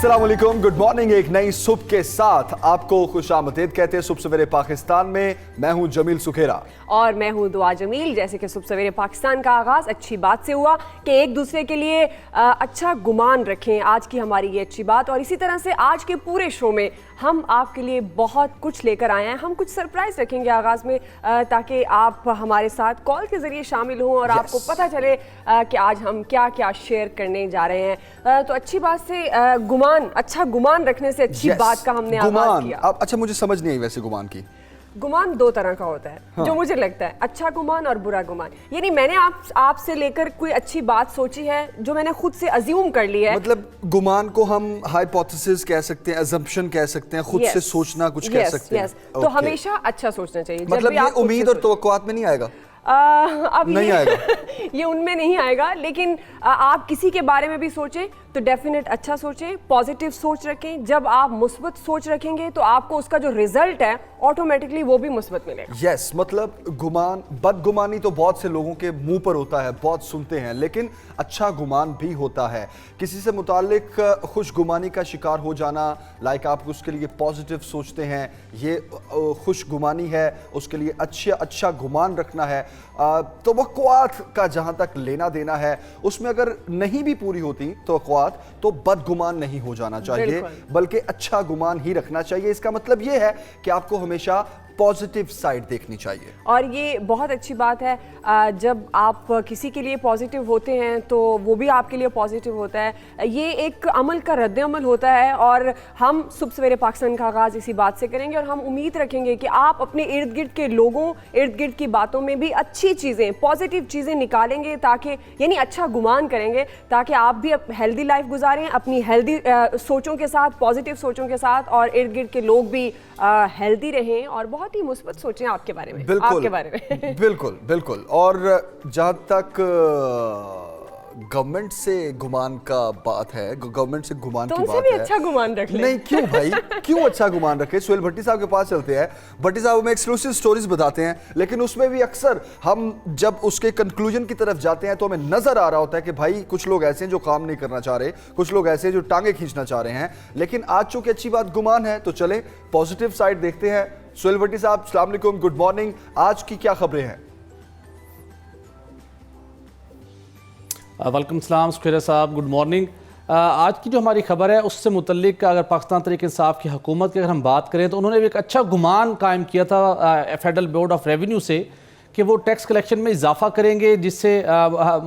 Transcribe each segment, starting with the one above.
अस्सलाम वालेकुम, good morning. एक नई सुबह के साथ आपको खुशामदीद कहते हैं सुबह सवेरे पाकिस्तान में। मैं हूं जमील सुखेरा और मैं हूं दुआ जमील। जैसे कि सुबह सवेरे पाकिस्तान का आगाज़ अच्छी बात से हुआ कि एक दूसरे के लिए अच्छा गुमान रखें, आज की हमारी ये अच्छी बात। और इसी तरह से आज के पूरे शो में हम आपके लिए बहुत कुछ लेकर आए हैं। हम कुछ सरप्राइज रखेंगे आगाज़ में ताकि आप हमारे साथ कॉल के ज़रिए शामिल हों और आपको पता चले कि आज हम क्या क्या शेयर करने जा रहे हैं। तो अच्छी बात से अच्छा गुमान रखने से अच्छी बात का हमने आगाज़ किया। अब अच्छा, मुझे समझ नहीं आई वैसे गुमान की। गुमान दो तरह का होता है, हाँ। जो मुझे लगता है अच्छा गुमान और बुरा गुमान। यानी मैंने आपसे लेकर कोई अच्छी बात सोची है जो मैंने खुद से अज्यूम कर ली है। मतलब गुमान को हम हाइपोथेसिस कह सकते हैं, अज़म्पशन कह सकते हैं, खुद से सोचना कुछ कह सकते हैं। तो हमेशा अच्छा सोचना चाहिए। मतलब ये उम्मीद और तवक्कुआत में नहीं आएगा? अब नहीं आएगा ये उनमें नहीं आएगा, लेकिन आप किसी के बारे में भी सोचें तो डेफिनेट अच्छा सोचें, पॉजिटिव सोच रखें। जब आप मुस्बत सोच रखेंगे तो आपको उसका जो रिजल्ट है ऑटोमेटिकली वो भी मुस्बत मिलेगा। यस, मतलब गुमान, बदगुमानी तो बहुत से लोगों के मुंह पर होता है, बहुत सुनते हैं, लेकिन अच्छा गुमान भी होता है। किसी से मुतालिक खुश गुमानी का शिकार हो जाना, लाइक आप उसके लिए पॉजिटिव सोचते हैं, ये खुश गुमानी है, उसके लिए अच्छा गुमान रखना है। तवक्कुआत का जहाँ तक लेना देना है, उसमें अगर नहीं भी पूरी होती तवक्कुआत तो बदगुमान नहीं हो जाना चाहिए, बल्कि अच्छा गुमान ही रखना चाहिए। इसका मतलब ये है कि आपको हमेशा पॉजिटिव साइड देखनी चाहिए। और ये बहुत अच्छी बात है, जब आप किसी के लिए पॉजिटिव होते हैं तो वो भी आपके लिए पॉजिटिव होता है। ये एक अमल का रद्द-ए-अमल होता है और हम सुबह सवेरे पाकिस्तान का आगाज़ इसी बात से करेंगे और हम उम्मीद रखेंगे कि आप अपने इर्द गिर्द के लोगों, इर्द गिर्द की बातों में भी अच्छी चीज़ें, पॉजिटिव चीज़ें निकालेंगे, ताकि यानी अच्छा गुमान करेंगे ताकि आप भी हेल्दी लाइफ गुजारें अपनी हेल्दी सोचों के साथ, पॉजिटिव सोचों के साथ, और इर्द गिर्द के लोग भी हेल्दी रहें और बहुत ही मुस्बत सोचें आपके बारे में। आपके बारे में बिल्कुल बिल्कुल। और जहाँ तक गवर्नमेंट से गुमान का बात है, गवर्नमेंट से गुमान की बात भी है, अच्छा गुमान रख लें। नहीं क्यों भाई, क्यों अच्छा गुमान रखे? सुहेल भट्टी साहब के पास चलते हैं। भट्टी साहब हमें एक्सक्लूसिव स्टोरीज बताते हैं, लेकिन उसमें भी अक्सर हम जब उसके कंक्लूजन की तरफ जाते हैं तो हमें नजर आ रहा होता है कि भाई कुछ लोग ऐसे हैं जो काम नहीं करना चाह रहे, कुछ लोग ऐसे हैं जो टांगे खींचना चाह रहे हैं। लेकिन आज चूंकि अच्छी बात गुमान है तो चले पॉजिटिव साइड देखते हैं। सुहेल भट्टी साहब, अस्सलाम वालेकुम, गुड मॉर्निंग। आज की क्या खबरें हैं? वेलकम सलाम सुखेरा साहब, गुड मॉर्निंग। आज की जो हमारी खबर है उससे मुतल्लिक अगर पाकिस्तान तहरीक इंसाफ की हुकूमत की अगर हम बात करें तो उन्होंने भी एक अच्छा गुमान कायम किया था फेडरल बोर्ड ऑफ रेवेन्यू से कि वो टैक्स कलेक्शन में इजाफा करेंगे, जिससे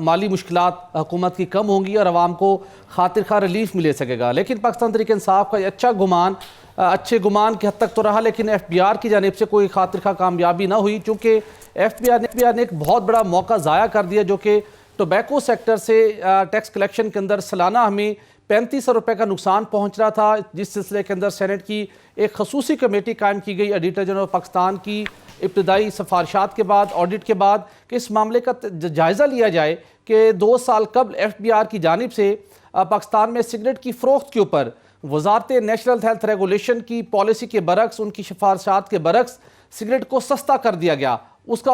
माली मुश्किलात हुकूमत की कम होंगी और आवाम को खातिर खा रिलीफ मिल सकेगा। लेकिन पाकिस्तान तहरीक इंसाफ का अच्छा गुमान अच्छे गुमान की हद तक तो रहा, लेकिन FBR की जानिब से कोई खातिर खा कामयाबी ना हुई, चूँकि FBR ने एक बहुत बड़ा मौका ज़ाया कर दिया, जो कि टोबैको सेक्टर से टैक्स कलेक्शन के अंदर सालाना हमें 3500 रुपये का नुकसान पहुंच रहा था। जिस सिलसिले के अंदर सेनेट की एक खसूसी कमेटी कायम की गई ऑडिटर जनरल पाकिस्तान की इब्तदाई सिफारिशात के बाद, ऑडिट के बाद, कि इस मामले का जायज़ा लिया जाए कि 2 साल कबल FBR की जानिब से पाकिस्तान में सिगरेट की फ़रोख्त के ऊपर वजारत नेशनल हेल्थ रेगुलेशन की पॉलिसी के बरक्स, उनकी सिफारिशात के बरक्स सिगरेट को सस्ता कर दिया गया। उसका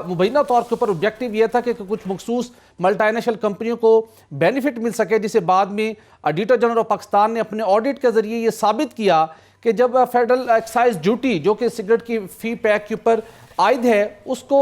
मुबैना तौर के ऊपर ऑब्जेक्टिव यह था कि कुछ मखसूस मल्टीनेशनल कंपनियों को बेनिफिट मिल सके, जिसे बाद में ऑडिटर जनरल ऑफ पाकिस्तान ने अपने ऑडिट के ज़रिए ये साबित किया कि जब फेडरल एक्साइज ड्यूटी जो कि सिगरेट की फ़ी पैक के ऊपर आयद है, उसको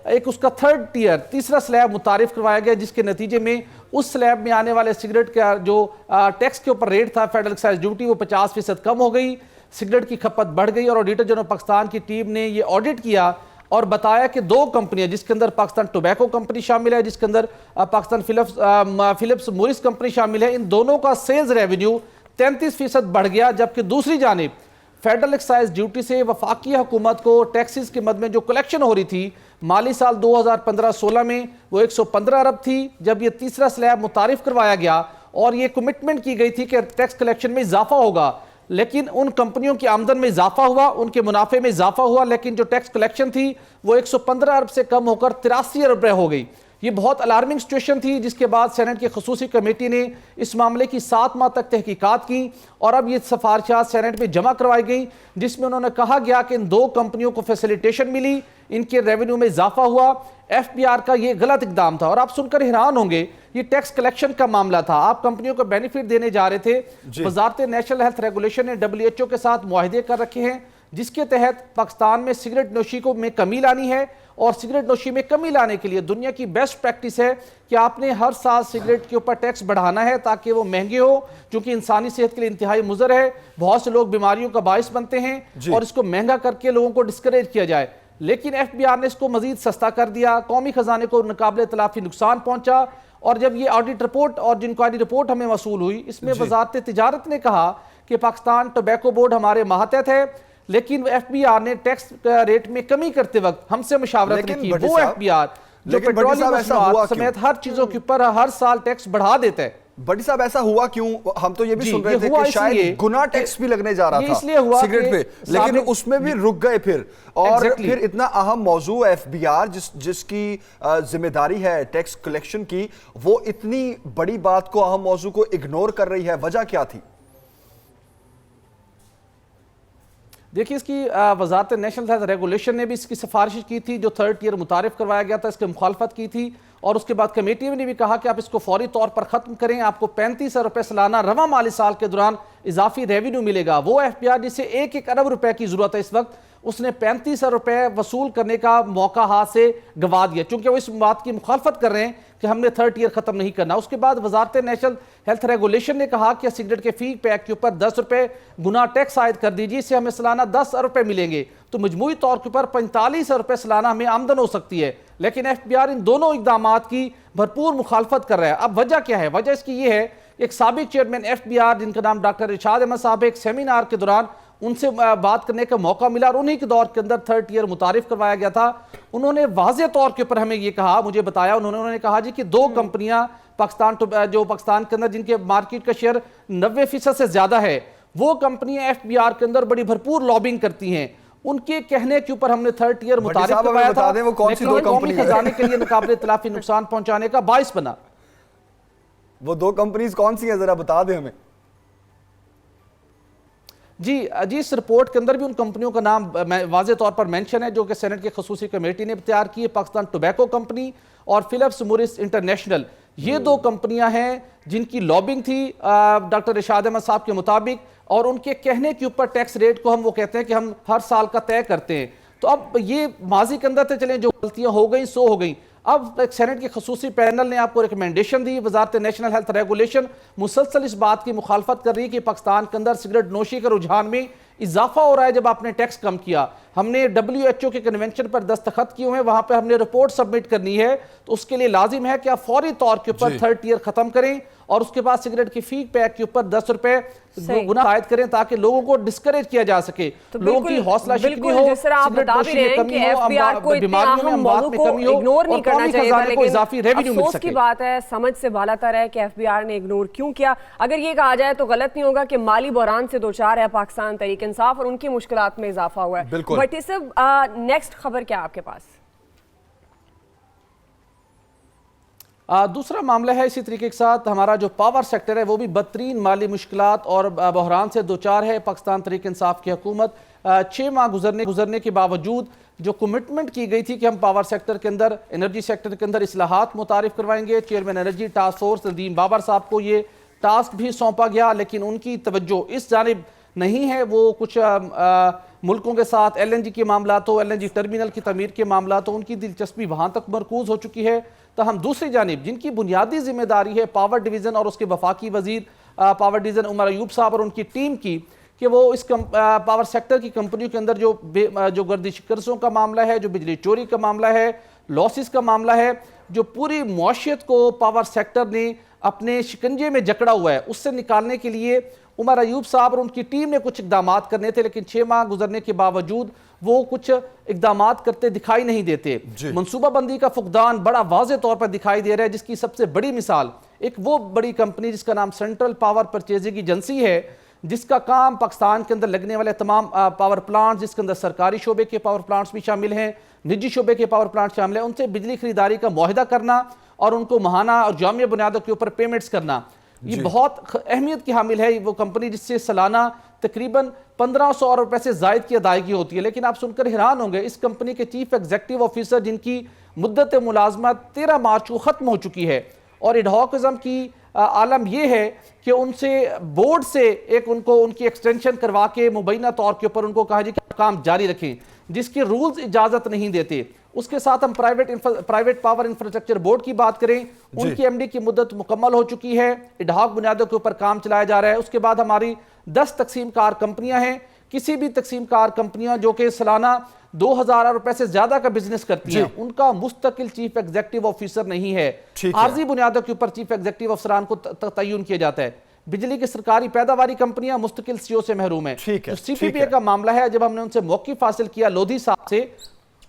एक उसका थर्ड टियर, तीसरा स्लैब मुतारिफ करवाया गया, जिसके नतीजे में उस स्लैब में आने वाले सिगरेट का जो टैक्स के ऊपर रेट था फेडरल एक्साइज ड्यूटी, वो 50% कम हो गई, सिगरेट की खपत बढ़ गई। और ऑडिटर जनरल पाकिस्तान की टीम ने ये ऑडिट किया और बताया कि 2 कंपनियां, जिसके अंदर पाकिस्तान टोबैको कंपनी शामिल है, जिसके अंदर पाकिस्तान फिलिप्स मोरिस कंपनी शामिल है, इन दोनों का सेल्स रेवेन्यू 33% बढ़ गया। जबकि दूसरी जानिब फेडरल एक्साइज ड्यूटी से वफाकी हुकूमत को टैक्सेस के मद में जो कलेक्शन हो रही थी माली साल 2015-16 में वो 115 अरब थी। जब ये तीसरा स्लैब मुतारिफ करवाया गया और ये कमिटमेंट की गई थी कि टैक्स कलेक्शन में इजाफा होगा, लेकिन उन कंपनियों की आमदन में इजाफा हुआ, उनके मुनाफे में इजाफा हुआ, लेकिन जो टैक्स कलेक्शन थी वो 115 अरब से कम होकर 83 अरब रुपये हो गई। ये बहुत अलार्मिंग सिचुएशन थी, जिसके बाद सेनेट की खसूसी कमेटी ने इस मामले की 7 माह तक तहकीकात की और अब ये सिफारिशात सेनेट में जमा करवाई गई, जिसमें उन्होंने कहा गया कि इन 2 कंपनियों को फैसिलिटेशन मिली, ان کے ریونیو میں اضافہ ہوا. ایف بی آر کا یہ غلط اقدام تھا اور آپ سن کر حیران ہوں گے یہ ٹیکس کلیکشن کا معاملہ تھا. آپ کمپنیوں کو بینیفٹ دینے جا رہے تھے. وزارت نیشنل ہیلتھ ریگولیشن نے WHO کے ساتھ معاہدے کر رکھے ہیں جس کے تحت پاکستان میں سگریٹ نوشی کو میں کمی لانی ہے, اور سگریٹ نوشی میں کمی لانے کے لیے دنیا کی بیسٹ پریکٹس ہے کہ آپ نے ہر سال سگریٹ کے اوپر ٹیکس بڑھانا ہے تاکہ وہ مہنگے ہو, چونکہ انسانی صحت کے لیے انتہائی مضر ہے, بہت سے لوگ بیماریوں کا باعث بنتے ہیں اور اس کو مہنگا کر کے لوگوں کو ڈسکریج کیا جائے. لیکن ایف بی آر نے اس کو مزید سستا کر دیا, قومی خزانے کو ناقابل تلافی نقصان پہنچا. اور جب یہ آڈٹ رپورٹ اور انکوائری رپورٹ ہمیں موصول ہوئی, اس میں وزارت تجارت نے کہا کہ پاکستان ٹوبیکو بورڈ ہمارے ماتحت ہے, لیکن ایف بی آر نے ٹیکس ریٹ میں کمی کرتے وقت ہم سے مشاورت نہیں کی. وہ ایف بی آر جو پیٹرول مصنوعات سمیت ہر چیزوں کے اوپر ہر سال ٹیکس بڑھا دیتا ہے. بڑی صاحب ایسا ہوا کیوں؟ ہم تو یہ بھی سن رہے تھے کہ شاید گناہ ٹیکس بھی لگنے جا رہا تھا سگریٹ پہ, لیکن اس میں بھی رک گئے پھر. اور پھر اتنا اہم موضوع ایف بی آر جس کی ذمہ داری ہے ٹیکس کلیکشن کی, وہ اتنی بڑی بات کو, اہم موضوع کو اگنور کر رہی ہے. وجہ کیا تھی؟ دیکھیں اس کی وزارت نیشنل ہیلتھ ریگولیشن نے بھی اس کی سفارش کی تھی جو 3rd ٹیئر متعارف کروایا گیا تھا, اس کی مخالفت کی تھی, اور اس کے بعد کمیٹی نے بھی کہا کہ آپ اس کو فوری طور پر ختم کریں, آپ کو 35 روپے سالانہ رواں مالی سال کے دوران اضافی ریونیو ملے گا. وہ ایف بی آر جسے 1 ارب روپے کی ضرورت ہے اس وقت, اس نے 35 روپے وصول کرنے کا موقع ہاتھ سے گوا دیا, چونکہ وہ اس بات کی مخالفت کر رہے ہیں کہ ہم نے 3rd ٹیئر ختم نہیں کرنا. اس کے بعد وزارت نیشنل ہیلتھ ریگولیشن نے کہا کہ سگریٹ کے فی پیک کے اوپر 10 روپے گنا ٹیکس عائد کر دیجیے, اس سے ہمیں سالانہ 10 روپے ملیں گے, تو مجموعی طور کے اوپر 45 روپے سالانہ ہمیں آمدن ہو سکتی ہے. لیکن ایف بی آر ان دونوں اقدامات کی بھرپور مخالفت کر رہا ہے. اب وجہ کیا ہے؟ وجہ اس کی یہ ہے, ایک سابق چیئرمین ایف بی آر جن کا نام ڈاکٹر ارشاد احمد صاحب, ایک سیمینار کے دوران ان سے بات کرنے کا موقع ملا, اور انہی کے دور کے اندر 3rd ٹیئر متعارف کروایا گیا تھا. انہوں نے واضح طور کے اوپر ہمیں یہ کہا, مجھے بتایا انہوں نے کہا جی کہ 2 کمپنیاں پاکستان کے اندر جن کے مارکیٹ کا شیئر 90% سے زیادہ ہے, وہ کمپنیاں ایف بی آر کے اندر بڑی بھرپور لابنگ کرتی ہیں. ان کے کہنے کے اوپر ہم نے 3rd ٹیئر متعارف کروایا تھا, لیکن قومی خزانے کے لیے ناقابل تلافی نقصان پہنچانے کا باعث بنا. وہ 2 کمپنیز کون سی ہیں ذرا بتا دیں ہمیں. جی اس رپورٹ کے اندر بھی ان کمپنیوں کا نام واضح طور پر مینشن ہے جو کہ سینٹ کی خصوصی کمیٹی نے تیار کی ہے, پاکستان ٹوبیکو کمپنی اور فلپس موریس انٹرنیشنل. یہ 2 کمپنیاں ہیں جن کی لابنگ تھی ڈاکٹر ارشاد احمد صاحب کے مطابق, اور ان کے کہنے کے اوپر ٹیکس ریٹ کو وہ کہتے ہیں کہ ہم ہر سال کا طے کرتے ہیں. تو اب یہ ماضی کے اندر تھے, چلیں جو غلطیاں ہو گئیں سو ہو گئیں. اب ایک سینٹ کی خصوصی پینل نے آپ کو ریکمنڈیشن دی, وزارت نیشنل ہیلتھ ریگولیشن مسلسل اس بات کی مخالفت کر رہی ہے کہ پاکستان کے اندر سگریٹ نوشی کے رجحان میں اضافہ ہو رہا ہے. جب آپ نے ٹیکس کم کیا, ہم نے WHO کے کنونشن پر دستخط کیے ہوئے ہیں, وہاں پہ ہم نے رپورٹ سبمٹ کرنی ہے, تو اس کے لیے لازم ہے کہ آپ فوری طور کے اوپر 3rd ٹیئر ختم کریں, اور اس کے بعد سگریٹ کی فی پیک کے اوپر 10 روپے گنا عائد کریں تاکہ لوگوں کو ڈسکریج کیا جا سکے, لوگوں کی حوصلہ شکنی ہو, سگریٹ نوشی میں کمی ہو, بیماریوں میں اموات میں کمی ہو, اور قومی خزانے کو اضافی ریونیو مل سکے. افسوس کی بات ہے, سمجھ سے بالا تر ہے کہ ایف بی آر نے اگنور کیوں کیا. اگر یہ کہا جائے تو غلط نہیں ہوگا کہ مالی بحران سے دوچار ہے پاکستان تحریک انصاف, اور ان کی مشکلات میں اضافہ ہوا ہے. بھٹی صاحب نیکسٹ خبر کیا آپ کے پاس؟ دوسرا معاملہ ہے اسی طریقے کے ساتھ, ہمارا جو پاور سیکٹر ہے وہ بھی بدترین مالی مشکلات اور بحران سے دوچار ہے. پاکستان تحریک انصاف کی حکومت 6 ماہ گزرنے کے باوجود جو کمٹمنٹ کی گئی تھی کہ ہم پاور سیکٹر کے اندر, انرجی سیکٹر کے اندر اصلاحات متعارف کروائیں گے, chairman energy task force Nadeem Babar صاحب کو یہ ٹاسک بھی سونپا گیا, لیکن ان کی توجہ اس جانب نہیں ہے. وہ کچھ ملکوں کے ساتھ LNG کے معاملات ہو, LNG ٹرمینل کی تعمیر کے معاملات ہو, ان کی دلچسپی وہاں تک مرکوز ہو چکی ہے. تاہم دوسری جانب جن کی بنیادی ذمہ داری ہے پاور ڈویژن اور اس کے وفاقی وزیر پاور ڈویژن عمر ایوب صاحب اور ان کی ٹیم کی, کہ وہ اس پاور سیکٹر کی کمپنیوں کے اندر جو گردش قرضوں کا معاملہ ہے, جو بجلی چوری کا معاملہ ہے, لاسز کا معاملہ ہے, جو پوری معاشیت کو پاور سیکٹر نے اپنے شکنجے میں جکڑا ہوا ہے, اس سے نکالنے کے لیے عمر ایوب صاحب اور ان کی ٹیم نے کچھ اقدامات کرنے تھے, لیکن 6 ماہ گزرنے کے باوجود وہ کچھ اقدامات کرتے دکھائی نہیں دیتے. منصوبہ بندی کا فقدان بڑا واضح طور پر دکھائی دے رہا ہے, جس کی سب سے بڑی مثال ایک وہ بڑی کمپنی جس کا نام سینٹرل پاور پرچیزنگ ایجنسی ہے, جس کا کام پاکستان کے اندر لگنے والے تمام پاور پلانٹس, جس کے اندر سرکاری شعبے کے پاور پلانٹس بھی شامل ہیں, نجی شعبے کے پاور پلانٹ شامل ہیں, ان سے بجلی خریداری کا معاہدہ کرنا اور ان کو ماہانہ اور جامع بنیادوں کے اوپر پیمنٹس کرنا. یہ بہت اہمیت کی حامل ہے. وہ کمپنی جس سے سالانہ तकरीबन 1500 रुपए से जायद की अदायगी होती है। लेकिन आप सुनकर हैरान होंगे, इस कंपनी के चीफ एग्जीक्यूटिव ऑफिसर जिनकी मुद्दत मुलाजमत 13 मार्च को ख़त्म हो चुकी है, और एडहॉकिज्म की आलम ये है कि उनसे बोर्ड से एक उनको उनकी एक्सटेंशन करवा के मुबैना तौर के ऊपर उनको कहा जाए कि आप काम जारी रखें, जिसके रूल्स इजाज़त नहीं देते। उसके साथ हम प्राइवेट पावर इंफ्रास्ट्रक्चर बोर्ड की बात करें, उनकी एमडी की मुद्दत मुकम्मल हो चुकी है, एडहॉक बुनियादों के ऊपर काम चलाया जा रहा है। उसके बाद हमारी 10 तकसीम कार कंपनियां हैं। किसी भी तकसीम कार कंपनियां जो कि सालाना 2000 रुपए से ज्यादा का बिजनेस करती हैं, उनका मुस्तकिल चीफ एग्जीक्यूटिव ऑफिसर नहीं है, आर्जी बुनियादों के ऊपर चीफ एग्जीक्यूटिव अफसरान को तयन किया जाता है। बिजली की सरकारी पैदावारी कंपनियां मुस्तकिल सीओ से महरूम है। तो सीपीपीए का मामला है, जब हमने उनसे मौक़िफ़ हासिल किया लोधी साहब से,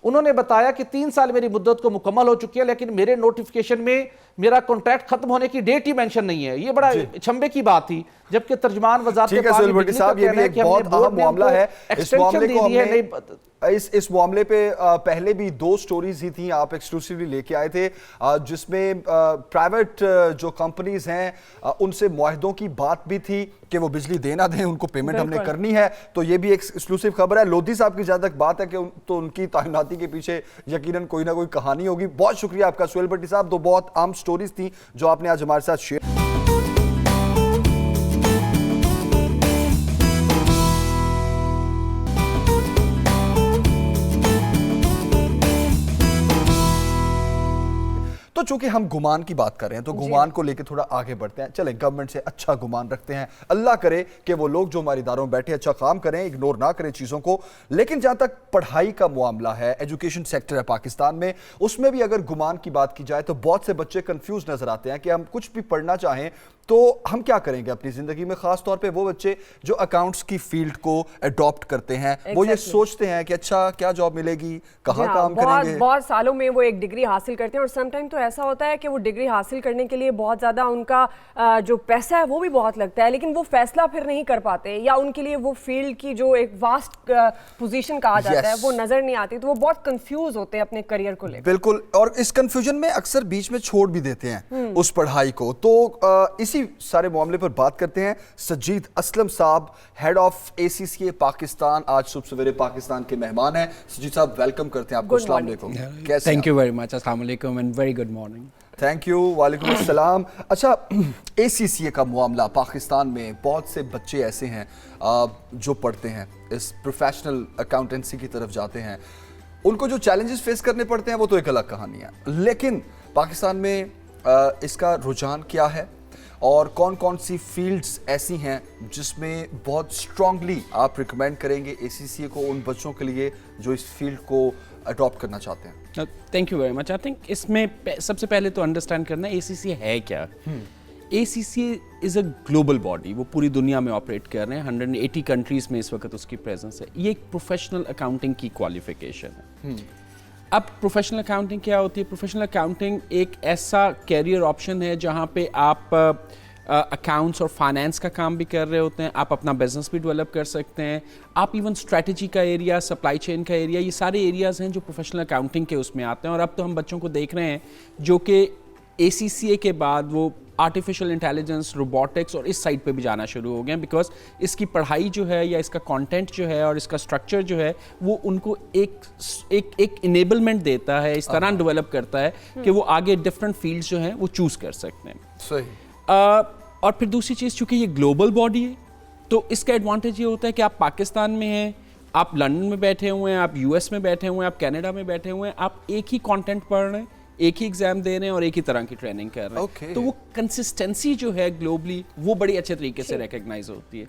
उन्होंने बताया कि 3 साल मेरी मुद्दत को मुकम्मल हो चुकी है, लेकिन मेरे नोटिफिकेशन में मेरा कॉन्ट्रैक्ट खत्म होने की डेट ही मेंशन नहीं है। ये बड़ा छंबे की बात थी, जबकि तर्जुमान वज़ारत साहब ये भी एक बहुत अहम मामला है। इस मामले को हमने इस मामले पे पहले भी 2 स्टोरीज ही थी, आप एक्सक्लूसिवली लेके आए थे, जिसमें प्राइवेट जो कंपनीज हैं उनसे मुआहदों की बात भी थी कि वो बिजली देना दें, उनको पेमेंट हमने करनी है। तो ये भी एक एक्सक्लूसिव खबर है। लोधी साहब की जहां तक बात है कि तो उनकी तैनाती के पीछे यकीनन कोई ना कोई कहानी होगी। बहुत शुक्रिया आपका सुहेल भट्टी साहब, 2 बहुत आम स्टोरीज थी जो आपने आज हमारे साथ शेयर। तो चूंकि हम गुमान की बात कर रहे हैं तो गुमान को लेकर थोड़ा आगे बढ़ते हैं। चलें, गवर्नमेंट से अच्छा गुमान रखते हैं, अल्लाह करे कि वो लोग जो हमारे इदारों में बैठे अच्छा काम करें, इग्नोर ना करें चीज़ों को। लेकिन जहां तक पढ़ाई का मामला है, एजुकेशन सेक्टर है पाकिस्तान में, उसमें भी अगर गुमान की बात की जाए तो बहुत से बच्चे कंफ्यूज नजर आते हैं कि हम कुछ भी पढ़ना चाहें तो हम क्या करेंगे अपनी जिंदगी में। खास तौर पे वो बच्चे जो अकाउंट्स की फील्ड को अडॉप्ट करते हैं, वो ये सोचते हैं कि अच्छा क्या जॉब मिलेगी, कहाँ काम करेंगे। बहुत सालों में वो एक डिग्री हासिल करते हैं, और समटाइम तो ऐसा होता है कि वो डिग्री हासिल करने के लिए बहुत ज़्यादा उनका जो पैसा है वो भी बहुत लगता है, लेकिन वो फैसला फिर नहीं कर पाते, या उनके लिए वो फील्ड की जो एक वास्ट पोजीशन कहा जाता है वो नज़र नहीं आती, तो वो बहुत कंफ्यूज होते हैं अपने करियर को लेकर। बिल्कुल, और इस कंफ्यूजन में अक्सर बीच में छोड़ भी देते हैं उस पढ़ाई को। तो इसी सारे मामले पर बात करते हैं। सजीद असलम साहब, हेड ऑफ ACCA पाकिस्तान, आज सुबह सवेरे पाकिस्तान के मेहमान हैं। सजीद साहब, वेलकम करते हैं आपको। अस्सलाम वालेकुम। कैसे? Thank you very much. अस्सलाम वालेकुम and very good morning. Thank you, वालेकुम अस्सलाम। अच्छा, ACCA का मामला पाकिस्तान में, बहुत से बच्चे ऐसे हैं जो पढ़ते हैं, इस प्रोफेशनल अकाउंटेंसी की तरफ जाते हैं, उनको जो चैलेंजेस फेस करने पड़ते हैं वो तो एक अलग कहानी है। लेकिन पाकिस्तान में इसका रुझान क्या है और कौन कौन सी फील्ड्स ऐसी हैं जिसमें बहुत स्ट्रांगली आप रिकमेंड करेंगे ACCA को उन बच्चों के लिए जो इस फील्ड को अडॉप्ट करना चाहते हैं? Thank you very much. I think इसमें सबसे पहले तो अंडरस्टैंड करना है ACCA है क्या। ACCA is a global body, वो पूरी दुनिया में ऑपरेट कर रहे हैं, 180 कंट्रीज़ में इस वक्त उसकी प्रेजेंस है। ये एक प्रोफेशनल अकाउंटिंग की क्वालिफिकेशन है। अब प्रोफेशनल अकाउंटिंग क्या होती है? प्रोफेशनल अकाउंटिंग एक ऐसा कैरियर ऑप्शन है जहाँ पे आप अकाउंट्स और फाइनेंस का काम भी कर रहे होते हैं, आप अपना बिजनेस भी डेवलप कर सकते हैं, आप इवन स्ट्रेटजी का एरिया, सप्लाई चेन का एरिया, ये सारे एरियाज़ हैं जो प्रोफेशनल अकाउंटिंग के उसमें आते हैं। और अब तो हम बच्चों को देख रहे हैं जो कि ACCA के बाद वो आर्टिफिशियल इंटेलिजेंस, रोबोटिक्स और इस साइड पे भी जाना शुरू हो गए हैं, बिकॉज इसकी पढ़ाई जो है या इसका कंटेंट जो है और इसका स्ट्रक्चर जो है वो उनको एक इनेबलमेंट देता है, इस तरह डेवलप करता है कि वो आगे डिफरेंट फील्ड्स जो हैं वो चूज कर सकते हैं। सही। और फिर दूसरी चीज़, चूँकि ये ग्लोबल बॉडी है तो इसका एडवांटेज ये होता है कि आप पाकिस्तान में हैं, आप लंदन में बैठे हुए हैं, आप US में बैठे हुए हैं, आप कनाडा में बैठे हुए हैं, आप एक ही कंटेंट पढ़ रहे हैं, एक ही एग्जाम दे रहे हैं और एक ही तरह की ट्रेनिंग कर रहे हैं। तो वो कंसिस्टेंसी जो है ग्लोबली वो बड़ी अच्छे तरीके से रिकग्नाइज होती है।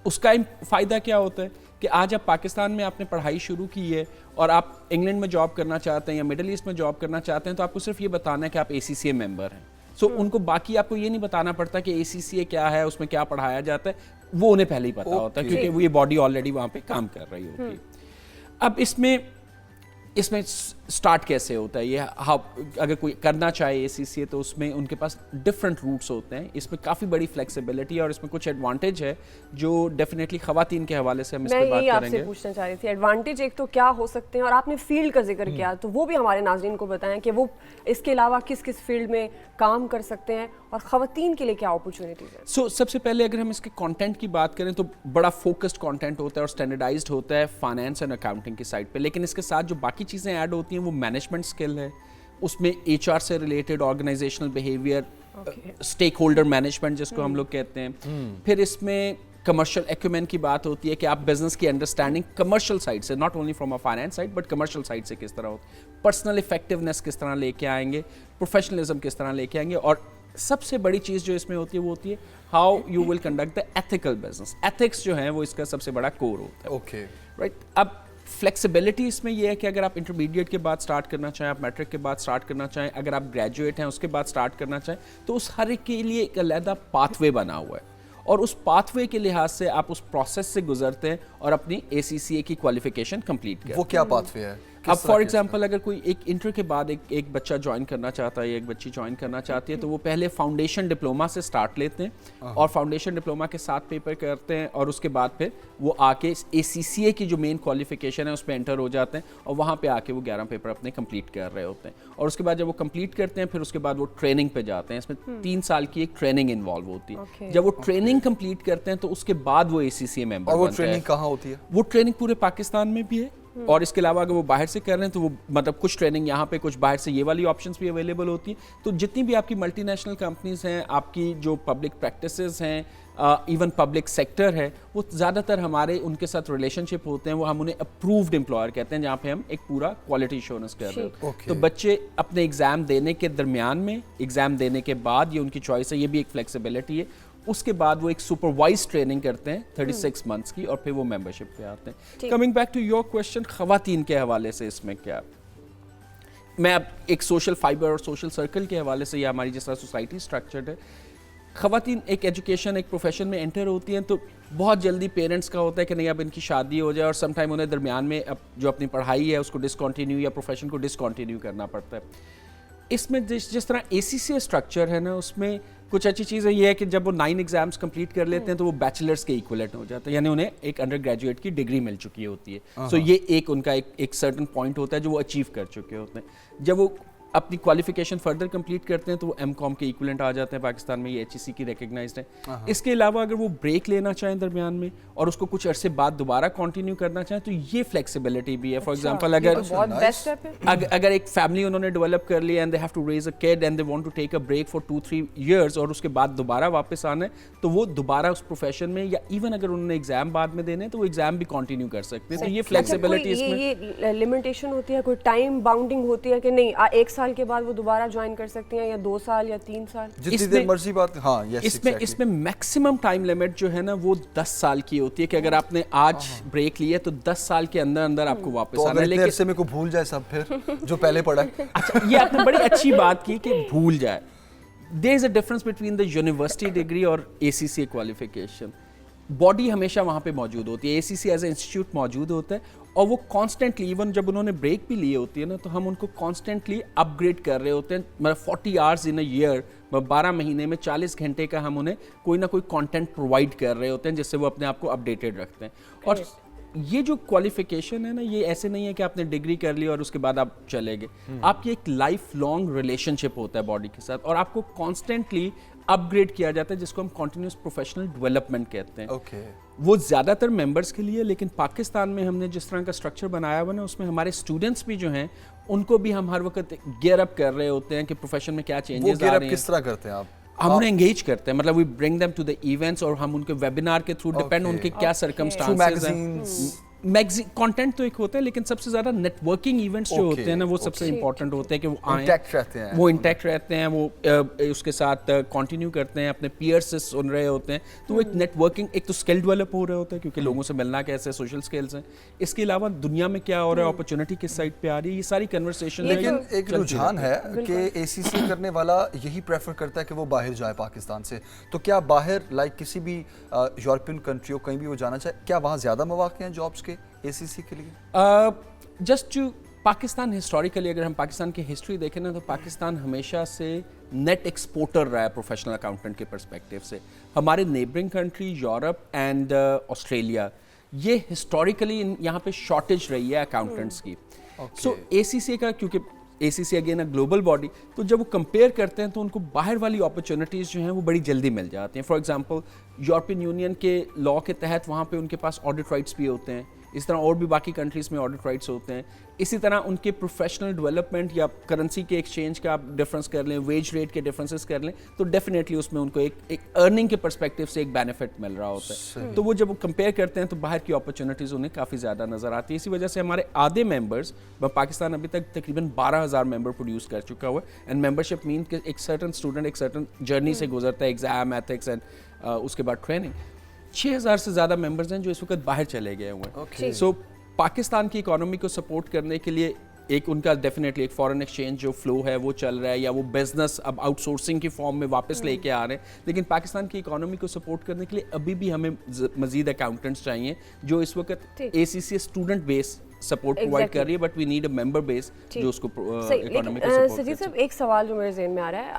उसका फ़ायदा क्या होता है कि आज आप पाकिस्तान में आपने पढ़ाई शुरू की है और आप इंग्लैंड में जॉब करना चाहते हैं या मिडिल ईस्ट में जॉब करना चाहते हैं, तो आपको सिर्फ ये बताना है कि आप ACCA मेंबर हैं। सो उनको बाकी आपको ये नहीं बताना पड़ता कि ACCA क्या है, उसमें क्या पढ़ाया जाता है, वो उन्हें पहले ही पता होता है क्योंकि वो ये बॉडी ऑलरेडी वहाँ पे काम कर रही होती है। अब इसमें इसमें स्टार्ट कैसे होता है, ये अगर कोई करना चाहे ACCA तो उसमें उनके पास डिफरेंट रूट्स होते हैं, इसमें काफ़ी बड़ी फ्लेक्सिबिलिटी है और इसमें कुछ एडवांटेज है जो डेफिनेटली ख़वातीन के हवाले से हम इस मैं पर बात यही करेंगे। आपसे पूछना चाह रही थी, एडवांटेज एक तो क्या हो सकते हैं और आपने फील्ड का जिक्र किया, तो वो भी हमारे नाज़रीन को बताएं कि वो इसके अलावा किस किस फील्ड में काम कर सकते हैं और ख़वातीन के लिए क्या अपॉर्चुनिटीज़ हैं। सो सबसे पहले अगर हम इसके कंटेंट की बात करें तो बड़ा फोकस्ड कंटेंट होता है और स्टैंडर्डाइज्ड होता है फाइनेंस एंड अकाउंटिंग की साइड पे, लेकिन इसके साथ जो बाकी चीज़ें ऐड होती हैं वो मैनेजमेंट स्किल है, उसमें HR से related organisational behaviour, stakeholder management जिसको हम लोग कहते हैं, फिर इसमें कमर्शियल एक्यूमेन की बात होती है कि आप बिजनेस की अंडरस्टैंडिंग कमर्शियल साइड से, not only from a finance side but commercial side से किस तरह होती है, पर्सनल इफेक्टिवनेस किस तरह लेके आएंगे, प्रोफेशनलिज्म किस तरह लेके आएंगे, और सबसे बड़ी चीज़ जो इसमें होती है वो होती है how you will conduct the ethical business. Ethics जो है वो इसका सबसे बड़ा कोर होता है। ओके, राइट, अब फ्लेक्सिबिलिटी इसमें यह है कि अगर आप इंटरमीडिएट के बाद स्टार्ट करना चाहें, आप मैट्रिक के बाद स्टार्ट करना चाहें, अगर आप ग्रेजुएट हैं उसके बाद स्टार्ट करना चाहें, तो उस हर एक के लिए एक अलग पाथवे बना हुआ है और उस पाथवे के लिहाज से आप उस प्रोसेस से गुजरते हैं और अपनी ACCA की क्वालिफिकेशन कंप्लीट करते हैं। वो क्या पाथवे है? अब फॉर एग्जांपल अगर कोई एक इंटर के बाद एक बच्चा ज्वाइन करना चाहता है या एक बच्ची ज्वाइन करना चाहती है तो वो पहले फाउंडेशन डिप्लोमा से स्टार्ट लेते हैं और फाउंडेशन डिप्लोमा के 7 पेपर करते हैं और उसके बाद फिर वो आके ACCA की जो मेन क्वालिफिकेशन है उस पर एंटर हो जाते हैं और वहाँ पे आके वो 11 पेपर अपने कंप्लीट कर रहे होते हैं और उसके बाद जब वो कंप्लीट करते हैं फिर उसके बाद वो ट्रेनिंग पे जाते हैं। इसमें 3 साल की एक ट्रेनिंग इन्वॉल्व होती है। जब वो ट्रेनिंग कंप्लीट करते हैं तो उसके बाद वो ACCA मेंबर और वो बनते हैं। ट्रेनिंग कहाँ होती है? वो ट्रेनिंग पूरे पाकिस्तान में भी है और इसके अलावा अगर वो बाहर से कर रहे हैं तो वो मतलब कुछ ट्रेनिंग यहाँ पे, कुछ बाहर से, ये वाली ऑप्शंस भी अवेलेबल होती है। तो जितनी भी आपकी मल्टीनेशनल कंपनीज हैं, आपकी जो पब्लिक प्रैक्टिसेस हैं, इवन पब्लिक सेक्टर है, वो ज़्यादातर हमारे उनके साथ रिलेशनशिप होते हैं, वो हम उन्हें अप्रूव्ड एम्प्लॉयर कहते हैं जहाँ पे हम एक पूरा क्वालिटी एश्योरेंस कर रहे होते हैं। तो बच्चे अपने एग्ज़ाम देने के दरमियान में, एग्ज़ाम देने के बाद, ये उनकी चॉइस है, ये भी एक फ्लेक्सिबिलिटी है, उसके बाद वो एक सुपरवाइज ट्रेनिंग करते हैं 36 मंथ्स की और फिर वो मेंबरशिप पे आते हैं। Coming back to your question, खवातीन के हवाले से इसमें क्या, मैं अब एक सोशल फाइबर और सोशल सर्कल के हवाले से, या हमारी जिस तरह सोसाइटी स्ट्रक्चर्ड है, खवातीन एक एजुकेशन, एक प्रोफेशन में एंटर होती हैं तो बहुत जल्दी पेरेंट्स का होता है कि नहीं अब इनकी शादी हो जाए और सम टाइम उन्हें दरमियान में अब जो अपनी पढ़ाई है उसको डिसकंटिन्यू या प्रोफेशन को डिसकंटिन्यू करना पड़ता है। इसमें जिस तरह ACCA स्ट्रक्चर है ना, उसमें कुछ अच्छी चीज़ ये है कि जब वो 9 एग्जाम्स कंप्लीट कर लेते हैं तो वो बैचलर्स के इक्विवेलेंट हो जाते हैं, यानी उन्हें एक अंडर ग्रेजुएट की डिग्री मिल चुकी होती है। सो ये एक उनका एक सर्टन पॉइंट होता है जो वो अचीव कर चुके होते हैं। जब वो अपनी क्वालिफिकेशन फर्दर कंप्लीट करते हैं तो वो M.Com के इक्विवेलेंट आ जाते हैं, पाकिस्तान में ये HEC की रिकग्नाइज्ड है। इसके अलावा अगर वो ब्रेक लेना चाहें दरमियान में और उसको कुछ अरसे बाद दोबारा कंटिन्यू करना चाहें तो ये फ्लेक्सिबिलिटी भी है। फॉर एग्जांपल अगर बहुत बेस्ट है अगर एक फैमिली उन्होंने डेवलप कर ली and they have to raise a kid and they want to take a break for 2-3 years और उसके बाद दोबारा वापस आना है तो वो दोबारा उस प्रोफेशन में, या इवन अगर उन्होंने एग्जाम बाद में देने तो वो एग्जाम भी कंटिन्यू कर सकते हैं। तो ये फ्लेक्सिबिलिटी इसमें, ये लिमिटेशन होती है, कोई टाइम बाउंडिंग होती है कि नहीं 1 साल के बाद वो दोबारा ज्वाइन कर सकती हैं या 2 साल या 3 साल, जितनी देर मर्जी बात। हाँ, यस, इसमें मैक्सिमम टाइम लिमिट जो है ना वो 10 साल की होती है कि अगर आपने आज ब्रेक लिया तो 10 साल के अंदर अंदर आपको वापस तो आना है। लेकिन इससे मेरे को भूल जाए सब फिर जो पहले पढ़ा है। अच्छा, ये आपने बड़ी अच्छी बात की कि भूल जाए। There is a difference between the university degree और ACCA क्वालिफिकेशन। बॉडी हमेशा वहाँ पे मौजूद होती है, ACCA एज ए इंस्टीट्यूट मौजूद होता है और वो कॉन्स्टेंटली, इवन जब उन्होंने ब्रेक भी लिए होती है ना तो हम उनको कॉन्स्टेंटली अपग्रेड कर रहे होते हैं। मतलब 40 आवर्स इन अ ईयर, 12 महीने में 40 घंटे का हम उन्हें कोई ना कोई कंटेंट प्रोवाइड कर रहे होते हैं जिससे वो अपने आप को अपडेटेड रखते हैं। और ये जो क्वालिफिकेशन है ना, ये ऐसे नहीं है कि आपने डिग्री कर ली और उसके बाद आप चले गए। आपकी एक लाइफ लॉन्ग रिलेशनशिप होता है बॉडी के साथ और आपको कॉन्स्टेंटली अपग्रेड किया जाता है जिसको हम कॉन्टिन्यूस प्रोफेशनल डेवलपमेंट कहते हैं। ओके, वो ज़्यादातर मेंबर्स के लिए, लेकिन पाकिस्तान में हमने जिस तरह का स्ट्रक्चर बनाया हुआ ना उसमें हमारे स्टूडेंट्स भी जो हैं उनको भी हम हर वक्त गियर अप कर रहे होते हैं कि प्रोफेशन में क्या चेंजेस आ रहे हैं। किस तरह करते हैं आप? हम उन्हें एंगेज करते हैं, मतलब we bring them to the events और हम उनके वेबिनार के थ्रू, डिपेंड उनके क्या सर्कमस्टांसेस हैं, मैगजीन कंटेंट तो एक होता है लेकिन सबसे ज्यादा नेटवर्किंग इवेंट्स जो होते हैं ना वो सबसे इंपॉर्टेंट होते हैं कि वो आए, इंटैक्ट रहते हैं, वो इंटैक्ट रहते हैं, वो उसके साथ कंटिन्यू करते हैं, अपने पीयर्स से सुन रहे होते हैं। तो वो एक नेटवर्किंग, एक तो स्किल डेवलप हो रहा होता है क्योंकि लोगों से मिलना कैसे, सोशल स्किल्स हैं। इसके अलावा दुनिया में क्या हो रहा है, अपॉर्चुनिटी किस साइड पे आ रही है, ये सारी कन्वर्सेशन। लेकिन एक रुझान है कि ACCA करने वाला यही प्रेफर करता है कि वो बाहर जाए पाकिस्तान से। तो क्या बाहर लाइक किसी भी यूरोपियन कंट्री हो, कहीं भी वो जाना चाहे, क्या वहाँ ज़्यादा मौके हैं जॉब्स के ACCA के लिए? जस्ट टू पाकिस्तान हिस्टोरिकली अगर हम पाकिस्तान की हिस्ट्री देखें ना तो पाकिस्तान हमेशा से नेट एक्सपोर्टर रहा है प्रोफेशनल अकाउंटेंट के पर्सपेक्टिव से. हमारे neighbouring country Europe and Australia, ये हिस्टोरिकली यहाँ पे शॉर्टेज रही है अकाउंटेंट्स की. सो ACCA का, क्योंकि ACCA again a global body, तो जब वो कंपेयर करते हैं तो उनको बाहर वाली अपॉर्चुनिटीज़ जो हैं वो बड़ी जल्दी मिल जाती हैं. फॉर एग्जांपल यूरोपियन यूनियन के लॉ के तहत वहाँ पे उनके पास ऑडिट राइट्स भी होते हैं, इस तरह और भी बाकी कंट्रीज़ में ऑडिट राइट्स होते हैं. इसी तरह उनके प्रोफेशनल डेवलपमेंट या करेंसी के एक्सचेंज का आप डिफरेंस कर लें, वेज रेट के डिफरेंसेस कर लें, तो डेफिनेटली उसमें उनको एक अर्निंग के पर्सपेक्टिव से एक बेनिफिट मिल रहा होता है. तो वो जब वो कंपेयर करते हैं तो बाहर की अपॉर्चुनिटीज़ उन्हें काफ़ी ज़्यादा नज़र आती है. इसी वजह से हमारे आधे मेंबर्स, पाकिस्तान अभी तक तकरीबन 12,000 मेंबर प्रोड्यूस कर चुका हुआ है. एंड मेंबरशिप मीन कि एक सर्टन स्टूडेंट एक सर्टन जर्नी से गुजरता है, एग्जाम, एथिक्स एंड उसके बाद ट्रेनिंग. 6,000 से ज़्यादा मेंबर्स हैं जो इस वक्त बाहर चले गए हुए हैं. सो पाकिस्तान की इकोनॉमी को सपोर्ट करने के लिए एक उनका डेफिनेटली एक फॉरेन एक्सचेंज जो फ्लो है वो चल रहा है, या वो बिजनेस अब आउटसोर्सिंग की फॉर्म में वापस लेके आ रहे हैं. लेकिन पाकिस्तान की इकोनॉमी को सपोर्ट करने के लिए अभी भी हमें मजीद अकाउंटेंट्स चाहिए जो इस वक्त ACCA student base support provide कर रही है, but we need a member base जो उसको इकोनॉमी को सपोर्ट सजीद साहब, एक सवाल जो मेरे ज़हन में आ रहा है,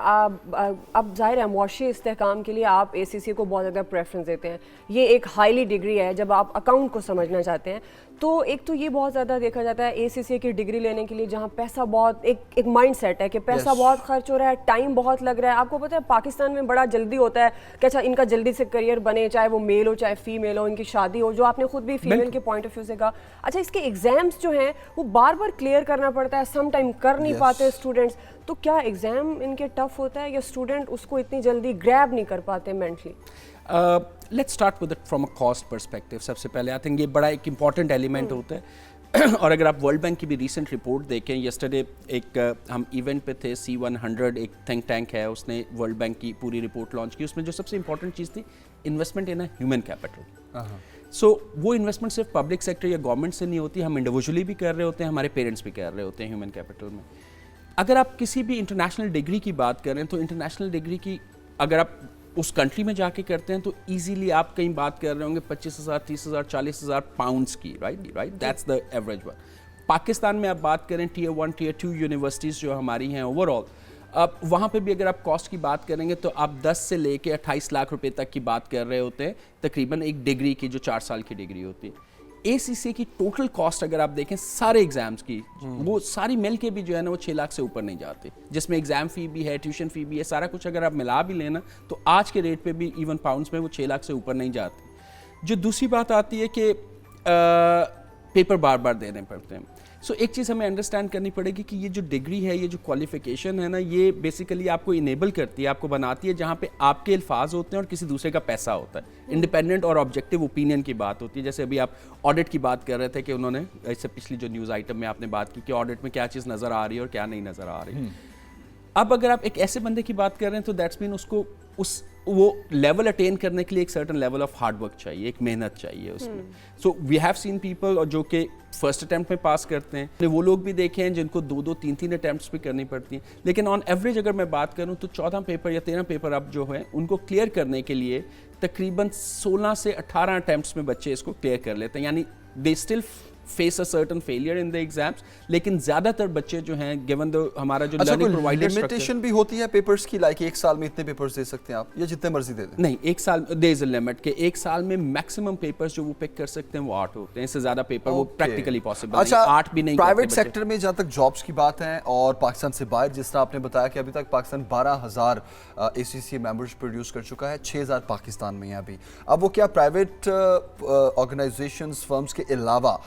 अब जाहिर है मुआशी इस्तेहकाम के लिए आप ACCA को बहुत ज़्यादा प्रेफरेंस देते हैं. ये एक हाईली डिग्री है. जब आप अकाउंट को समझना चाहते हैं तो एक तो ये बहुत ज़्यादा देखा जाता है ACCA की डिग्री लेने के लिए, जहाँ पैसा बहुत एक माइंड सेट है कि पैसा बहुत खर्च हो रहा है, टाइम बहुत लग रहा है. आपको पता है पाकिस्तान में बड़ा जल्दी होता है कि अच्छा इनका जल्दी से करियर बने, चाहे वो मेल हो चाहे फीमेल हो, इनकी शादी हो, जो आपने खुद भी फीमेल के पॉइंट ऑफ व्यू से कहा. अच्छा, इसके एग्जाम्स जो हैं वो बार बार क्लियर करना पड़ता है, सम टाइम कर नहीं पाते स्टूडेंट्स. तो क्या एग्जाम इनके टफ होता है या स्टूडेंट उसको इतनी जल्दी ग्रैब नहीं कर पाते mentally? Let's start with it from a cost perspective. सबसे पहले आई थिंक ये बड़ा एक इंपॉर्टेंट एलिमेंट होता है. और अगर आप वर्ल्ड बैंक की भी रीसेंट रिपोर्ट देखें, येस्टरडे एक हम इवेंट पे थे, C100 एक थिंक टैंक है, उसने वर्ल्ड बैंक की पूरी रिपोर्ट लॉन्च की. उसमें जो सबसे इंपॉर्टेंट चीज़ थी, investment in a human capital. So वो इन्वेस्टमेंट सिर्फ पब्लिक सेक्टर या गवर्नमेंट से नहीं होती, हम इंडिविजुअली भी कर रहे होते हैं, हमारे पेरेंट्स भी कर रहे होते हैं ह्यूमन कैपिटल में. अगर आप किसी भी इंटरनेशनल डिग्री की बात करें तो इंटरनेशनल डिग्री की अगर आप उस कंट्री में जाके करते हैं तो इजीली आप कहीं बात कर रहे होंगे 25,000, 30,000, 40,000 पाउंड्स की. Right, that's the average one. Pakistan में आप बात करें Tier 1, Tier 2 यूनिवर्सिटीज़ जो हमारी हैं ओवरऑल, अब वहाँ पे भी अगर आप कॉस्ट की बात करेंगे तो आप 10 से लेके 28 लाख रुपए तक की बात कर रहे होते हैं तकरीबन एक डिग्री की, जो 4 साल की डिग्री होती है. ACCA की टोटल कॉस्ट अगर आप देखें सारे एग्जाम्स की, वो सारी मिल के भी जो है ना वो 6 लाख से ऊपर नहीं जाती, जिसमें एग्जाम फी भी है, ट्यूशन फी भी है, सारा कुछ अगर आप मिला भी लेना तो आज के रेट पे भी इवन पाउंड्स में वो 6 लाख से ऊपर नहीं जाती. जो दूसरी बात आती है कि पेपर बार बार देने पड़ते हैं. सो एक चीज़ हमें अंडरस्टैंड करनी पड़ेगी कि ये जो डिग्री है, ये जो क्वालिफिकेशन है ना, ये बेसिकली आपको इनेबल करती है, आपको बनाती है जहाँ पे आपके अल्फाज होते हैं और किसी दूसरे का पैसा होता है. इंडिपेंडेंट और ऑब्जेक्टिव ओपिनियन की बात होती है. जैसे अभी आप ऑडिट की बात कर रहे थे कि उन्होंने, इससे पिछली जो न्यूज़ आइटम में आपने बात की कि ऑडिट में क्या चीज़ नज़र आ रही है और क्या नहीं नज़र आ रही. अब अगर आप एक ऐसे बंदे की बात कर रहे हैं तो दैट्स मीन उसको वो लेवल अटेन करने के लिए एक certain level of hard work चाहिए, एक मेहनत चाहिए उसमें. So we have seen people और जो कि फर्स्ट अटैम्प्ट में पास करते हैं, वो लोग भी देखे हैं जिनको 2-2, 3-3 अटैम्प्ट्स भी करनी पड़ती हैं. लेकिन ऑन एवरेज अगर मैं बात करूं तो 14 पेपर या 13 पेपर अब जो है उनको क्लियर करने के लिए तकरीबन 16 से 18 अटैम्प्ट्स में बच्चे इसको क्लियर कर लेते हैं. यानी they still face a certain failure in the exams, लेकिन ज्यादातर बच्चे जो हैं गिवन द हमारा जो लर्निंग प्रोवाइडेड लिमिटेशन भी होती है पेपर्स की, लाइक एक साल में इतने पेपर्स दे सकते हैं आप या जितने मर्जी दे दें? नहीं, एक साल देयर इज अ लिमिट कि एक साल में मैक्सिमम पेपर्स जो वो पिक कर सकते हैं वो 8 होते हैं. इससे ज्यादा पेपर वो प्रैक्टिकली पॉसिबल नहीं. 8 भी नहीं. प्राइवेट सेक्टर में जहाँ तक जॉब्स की बात है और पाकिस्तान से बाहर, जिस तरह आपने बताया कि अभी तक पाकिस्तान 12,000 ACCA मेंबर्स प्रोड्यूस कर चुका है, 6,000 पाकिस्तान में है अभी. अब वो क्या प्राइवेट ऑर्गेनाइजेशंस, फर्म्स के अलावा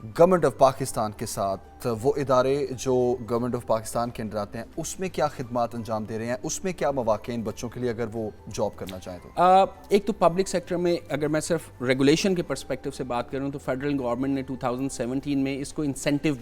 गवर्नमेंट ऑफ पाकिस्तान के साथ वो इदारे जो गवर्नमेंट ऑफ पाकिस्तान के अंडर आते हैं, उसमें क्या खिदमात अंजाम दे रहे हैं, उसमें क्या मौक़े इन बच्चों के लिए अगर वो जॉब करना चाहें तो? एक तो पब्लिक सेक्टर में अगर मैं सिर्फ रेगुलेशन के पर्सपेक्टिव से बात करूं तो फेडरल गवर्नमेंट ने 2017 में इसको इंसेंटिव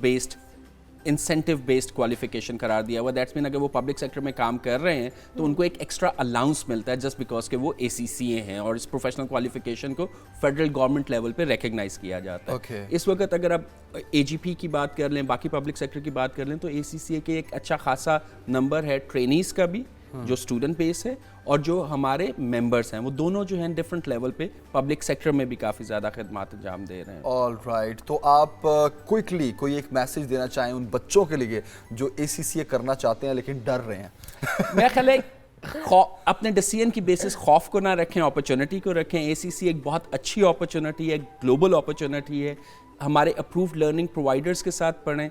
बेस्ड क्वालिफिकेशन करार दिया हुआ. दैट्स मीन अगर वो पब्लिक सेक्टर में काम कर रहे हैं तो उनको एक एक्स्ट्रा अलाउंस मिलता है जस्ट बिकॉज के वो ACCA हैं और इस प्रोफेशनल क्वालिफिकेशन को फेडरल गवर्नमेंट लेवल पे रिकग्नाइज किया जाता है. इस वक्त अगर आप AGP की बात कर लें, बाकी पब्लिक सेक्टर की बात कर लें तो ACCA के एक अच्छा खासा नंबर है ट्रेनीज़ का भी جو اسٹوڈنٹ بیس ہے اور جو ہمارے ممبرس ہیں وہ دونوں جو ہیں ڈفرینٹ لیول پہ پبلک سیکٹر میں بھی کافی زیادہ خدمات انجام دے رہے ہیں. آل رائٹ, تو آپ کوئکلی کوئی ایک میسیج دینا چاہیں ان بچوں کے لیے جو ACCA کرنا چاہتے ہیں لیکن ڈر رہے ہیں؟ میرا خیال ہے اپنے ڈیسیژن کی بیسس خوف کو نہ رکھیں, اپرچونٹی کو رکھیں. ACCA ایک بہت اچھی اپرچونٹی ہے, گلوبل اپرچونٹی ہے. ہمارے اپرووڈ لرننگ پرووائڈرز کے ساتھ پڑھیں,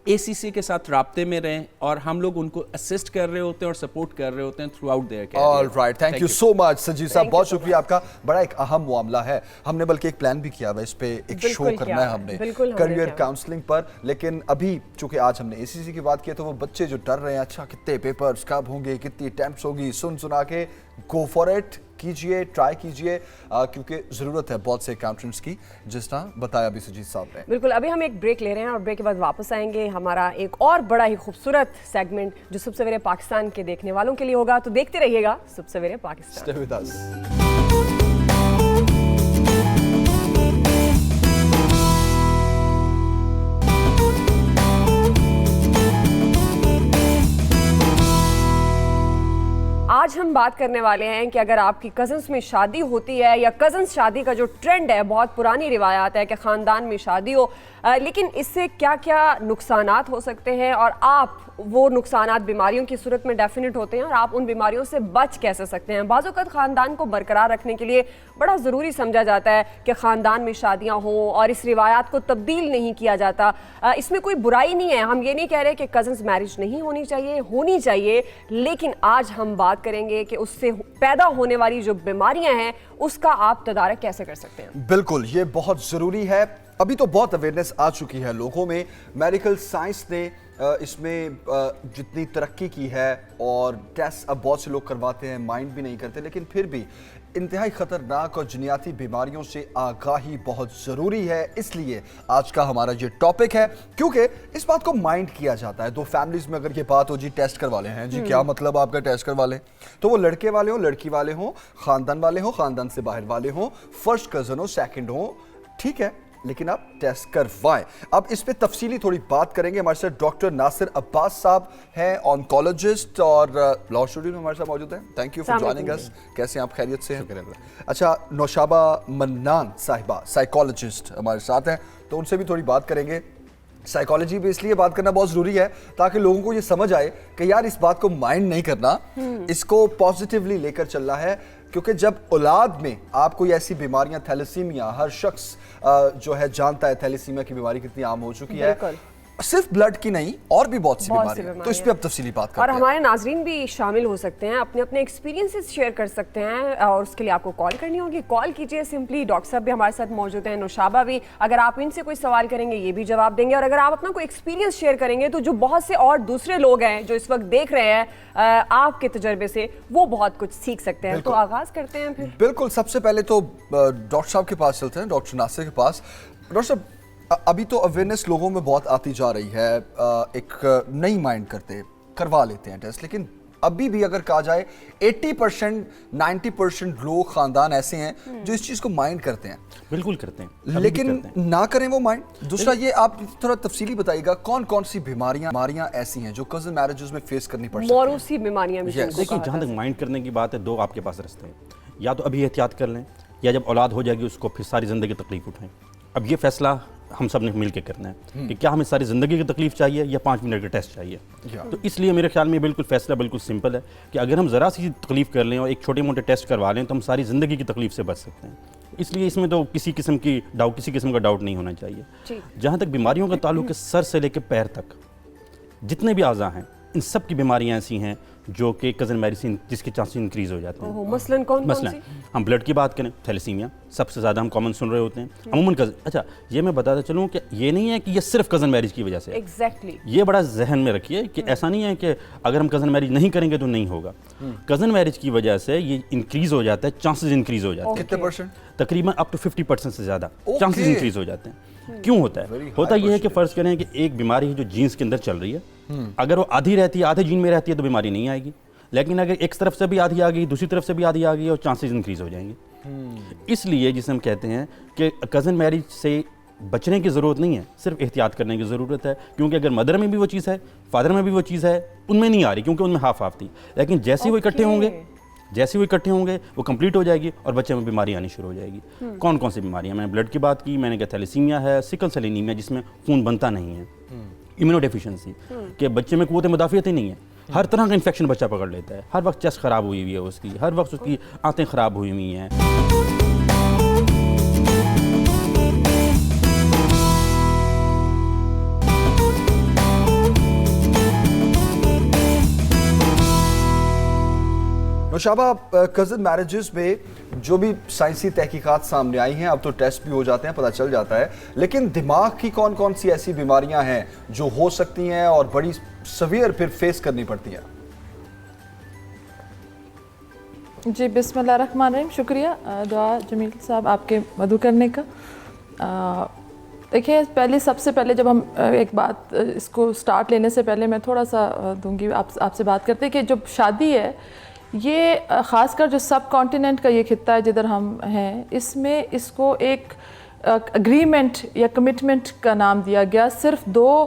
ACCA کے ساتھ رابطے میں رہیں, اور ہم لوگ ان کو اسسٹ کر رہے ہوتے ہیں اور سپورٹ کر رہے ہوتے ہیں throughout their career. All right, thank you so much Sajid صاحب, بہت شکریہ آپ کا. بڑا ایک اہم معاملہ ہے, ہم نے بلکہ ایک پلان بھی کیا ہوا اس پہ ایک شو کرنا ہے ہم نے کریئر کاؤنسلنگ پر, لیکن ابھی چونکہ آج ہم نے ACCA کی بات کی تو وہ بچے جو ڈر رہے ہیں اچھا کتنے پیپرز کب ہوں گے, کتنی اٹیمپٹس ہوگی, سنا کے گو فار اٹ, کیجئے, ٹرائی کیجئے, کیونکہ ضرورت ہے بہت سے اکاؤنٹنٹس کی, جس طرح بتایا بھی سجید صاحب نے. بالکل, ابھی ہم ایک بریک لے رہے ہیں اور بریک کے بعد واپس آئیں گے. ہمارا ایک اور بڑا ہی خوبصورت سیگمنٹ جو صبح سویرے پاکستان کے دیکھنے والوں کے لیے ہوگا, تو دیکھتے رہیے گا صبح سویرے پاکستان. Stay with us. آج ہم بات کرنے والے ہیں کہ اگر آپ کی کزنس میں شادی ہوتی ہے, یا کزنس شادی کا جو ٹرینڈ ہے, بہت پرانی روایات ہے کہ خاندان میں شادی ہو, لیکن اس سے کیا کیا نقصانات ہو سکتے ہیں, اور آپ وہ نقصانات بیماریوں کی صورت میں ڈیفینٹ ہوتے ہیں, اور آپ ان بیماریوں سے بچ کیسے سکتے ہیں. بعض اوقات خاندان کو برقرار رکھنے کے لیے بڑا ضروری سمجھا جاتا ہے کہ خاندان میں شادیاں ہوں, اور اس روایات کو تبدیل نہیں کیا جاتا. اس میں کوئی برائی نہیں ہے, ہم یہ نہیں کہہ رہے کہ کزنس میرج نہیں ہونی چاہیے, لیکن آج ہم بات کریں گے کہ اس سے پیدا ہونے والی جو بیماریاں ہیں اس کا آپ تدارک کیسے کر سکتے ہیں. بالکل, یہ بہت ضروری ہے. ابھی تو بہت اویئرنیس آ چکی ہے لوگوں میں, میڈیکل سائنس نے اس میں جتنی ترقی کی ہے, اور ٹیسٹ اب بہت سے لوگ کرواتے ہیں, مائنڈ بھی نہیں کرتے, لیکن پھر بھی انتہائی خطرناک اور جنیاتی بیماریوں سے آگاہی بہت ضروری ہے. اس لیے آج کا ہمارا یہ ٹاپک ہے, کیونکہ اس بات کو مائنڈ کیا جاتا ہے. دو فیملیز میں اگر یہ بات ہو جی ٹیسٹ کروا لیں, ہیں جی کیا مطلب آپ کا ٹیسٹ کروا لیں, تو وہ لڑکے والے ہوں, لڑکی والے ہوں, خاندان والے ہوں, خاندان سے باہر والے ہوں, فرسٹ کزن ہو, سیکنڈ ہو, ٹھیک ہے, لیکن آپ ٹیسٹ کروائیں. اب اس پہ تفصیلی تھوڑی بات کریں گے. ہمارے ساتھ ڈاکٹر ناصر عباس صاحب ہیں, آنکولوجسٹ, اور لا اسٹوڈیو میں ہمارے ساتھ موجود ہیں. تھینک یو فار جوائننگ اس. کیسے ہیں آپ, خیریت سے ہیں؟ اچھا, نوشابہ منان صاحبہ سائیکالوجسٹ ہمارے ساتھ ہیں, تو ان سے بھی تھوڑی بات کریں گے. سائیکالوجی بھی اس لیے بات کرنا بہت ضروری ہے تاکہ لوگوں کو یہ سمجھ آئے کہ یار اس بات کو مائنڈ نہیں کرنا, اس کو پازیٹیولی لے کر چلنا ہے. کیونکہ جب اولاد میں آپ کوئی ایسی بیماریاں, تھیلیسیمیا, ہر شخص جو ہے جانتا ہے تھیلیسیمیا کی بیماری کتنی عام ہو چکی ہے, صرف بلڈ کی نہیں اور بھی بہت سی بیماریاں, تو اس پہ اب تفصیلی بات کرتے ہیں. اور ہمارے ناظرین بھی شامل ہو سکتے ہیں, اپنے ایکسپیرینسز شیئر کر سکتے ہیں, اور اس کے لیے آپ کو کال کرنی ہوگی. کال کیجئے سمپلی. ڈاکٹر صاحب بھی ہمارے ساتھ موجود ہیں, نوشابہ بھی, اگر آپ ان سے کوئی سوال کریں گے یہ بھی جواب دیں گے, اور اگر آپ اپنا کوئی ایکسپیرینس شیئر کریں گے تو جو بہت سے اور دوسرے لوگ ہیں جو اس وقت دیکھ رہے ہیں آپ کے تجربے سے, وہ بہت کچھ سیکھ سکتے ہیں. تو آغاز کرتے ہیں پھر. بالکل, سب سے پہلے تو ڈاکٹر صاحب کے پاس چلتے ہیں, ڈاکٹر ناصر کے پاس. ڈاکٹر صاحب, ابھی تو اویئرنیس لوگوں میں بہت آتی جا رہی ہے, ایک نہیں مائنڈ کرتے, کروا لیتے ہیں ٹیسٹ, لیکن ابھی بھی اگر کہا جائے 80% 90% لوگ خاندان ایسے ہیں جو اس چیز کو مائنڈ کرتے ہیں. بالکل کرتے ہیں, لیکن نہ کریں وہ مائنڈ. دوسرا یہ آپ تھوڑا تفصیلی بتائیے گا کون کون سی بیماریاں ایسی ہیں جو کزن میرجز میں فیس کرنی پڑ سکتی ہیں. موروثی بیماریاں بھی. دیکھیں, جہاں تک مائنڈ کرنے کی بات ہے, دو آپ کے پاس رستے ہیں, یا تو ابھی احتیاط کر لیں, یا جب اولاد ہو جائے گی اس کو پھر ساری زندگی تکلیف اٹھائیں. اب یہ فیصلہ ہم سب نے مل کے کرنا ہے کہ کیا ہمیں ساری زندگی کی تکلیف چاہیے یا 5 منٹ کا ٹیسٹ چاہیے. تو اس لیے میرے خیال میں بالکل فیصلہ بالکل سمپل ہے کہ اگر ہم ذرا سی تکلیف کر لیں اور ایک چھوٹے موٹے ٹیسٹ کروا لیں تو ہم ساری زندگی کی تکلیف سے بچ سکتے ہیں. اس لیے اس میں تو کسی قسم کا ڈاؤٹ نہیں ہونا چاہیے. جہاں تک بیماریوں کا تعلق ہے, سر سے لے کے پیر تک جتنے بھی اعضاء ہیں ان سب کی بیماریاں ایسی ہیں جو کہ کزن میڈیسن جس کے چانسز انکریز ہو جاتے ہیں. مثلاً ہم بلڈ کی بات کریں, تھیلیسیمیا سب سے زیادہ ہم کامن سن رہے ہوتے ہیں عموماً کزن. اچھا, یہ میں بتاتا چلوں کہ یہ نہیں ہے کہ یہ صرف کزن میرج کی وجہ سے ہے. یہ بڑا ذہن میں رکھیے کہ ایسا نہیں ہے کہ اگر ہم کزن میرج نہیں کریں گے تو نہیں ہوگا. کزن میرج کی وجہ سے یہ انکریز ہو جاتا ہے, چانسز انکریز ہو جاتے ہیں. کتنے پرسنٹ؟ تقریباً اپ ٹو 50% سے زیادہ چانسز انکریز ہو جاتے ہیں. کیوں ہوتا ہے؟ ہوتا یہ ہے کہ فرض کریں کہ ایک بیماری ہے جو جینز کے اندر چل رہی ہے, اگر وہ آدھی رہتی ہے, آدھے جین میں رہتی ہے تو بیماری نہیں آئے گی. لیکن اگر ایک طرف سے بھی آدھی آ گئی, دوسری طرف سے بھی آدھی آ گئی, اور چانسز انکریز ہو جائیں گے. اس لیے جسے ہم کہتے ہیں کہ کزن میرج سے بچنے کی ضرورت نہیں ہے, صرف احتیاط کرنے کی ضرورت ہے, کیونکہ اگر مدر میں بھی وہ چیز ہے, فادر میں بھی وہ چیز ہے, ان میں نہیں آ رہی کیونکہ ان میں ہاف ہاف تھی, لیکن جیسے وہ اکٹھے ہوں گے وہ کمپلیٹ ہو جائے گی اور بچے میں بیماری آنی شروع ہو جائے گی. کون کون سی بیماریاں, میں نے بلڈ کی بات کی, میں نے کہا تھیلیسیمیا ہے, سکل سیل انیمیا جس میں خون بنتا نہیں ہے, امیونو ڈیفیشنسی کہ بچے میں قوت مدافعت ہی نہیں ہے, ہر طرح کا انفیکشن بچہ پکڑ لیتا ہے, ہر وقت چیسٹ خراب ہوئی ہوئی ہے اس کی, ہر وقت اس کی آنتیں خراب ہوئی ہوئی ہیں. نوشابہ, کزن میرجز میں جو بھی سائنسی تحقیقات سامنے آئی ہیں, اب تو ٹیسٹ بھی ہو جاتے ہیں, پتہ چل جاتا ہے, لیکن دماغ کی کون کون سی ایسی بیماریاں ہیں جو ہو سکتی ہیں اور بڑی سویئر پھر فیس کرنی پڑتی ہیں؟ جی بسم اللہ الرحمن الرحیم. شکریہ دعا جمیل صاحب آپ کے مدعو کرنے کا. دیکھیے سب سے پہلے جب ہم ایک بات اس کو سٹارٹ لینے سے پہلے میں تھوڑا سا دوں گی آپ سے بات کرتے کہ جب شادی ہے, یہ خاص کر جو سب کانٹیننٹ کا یہ خطہ ہے جدھر ہم ہیں, اس میں اس کو ایک اگریمنٹ یا کمٹمنٹ کا نام دیا گیا, صرف دو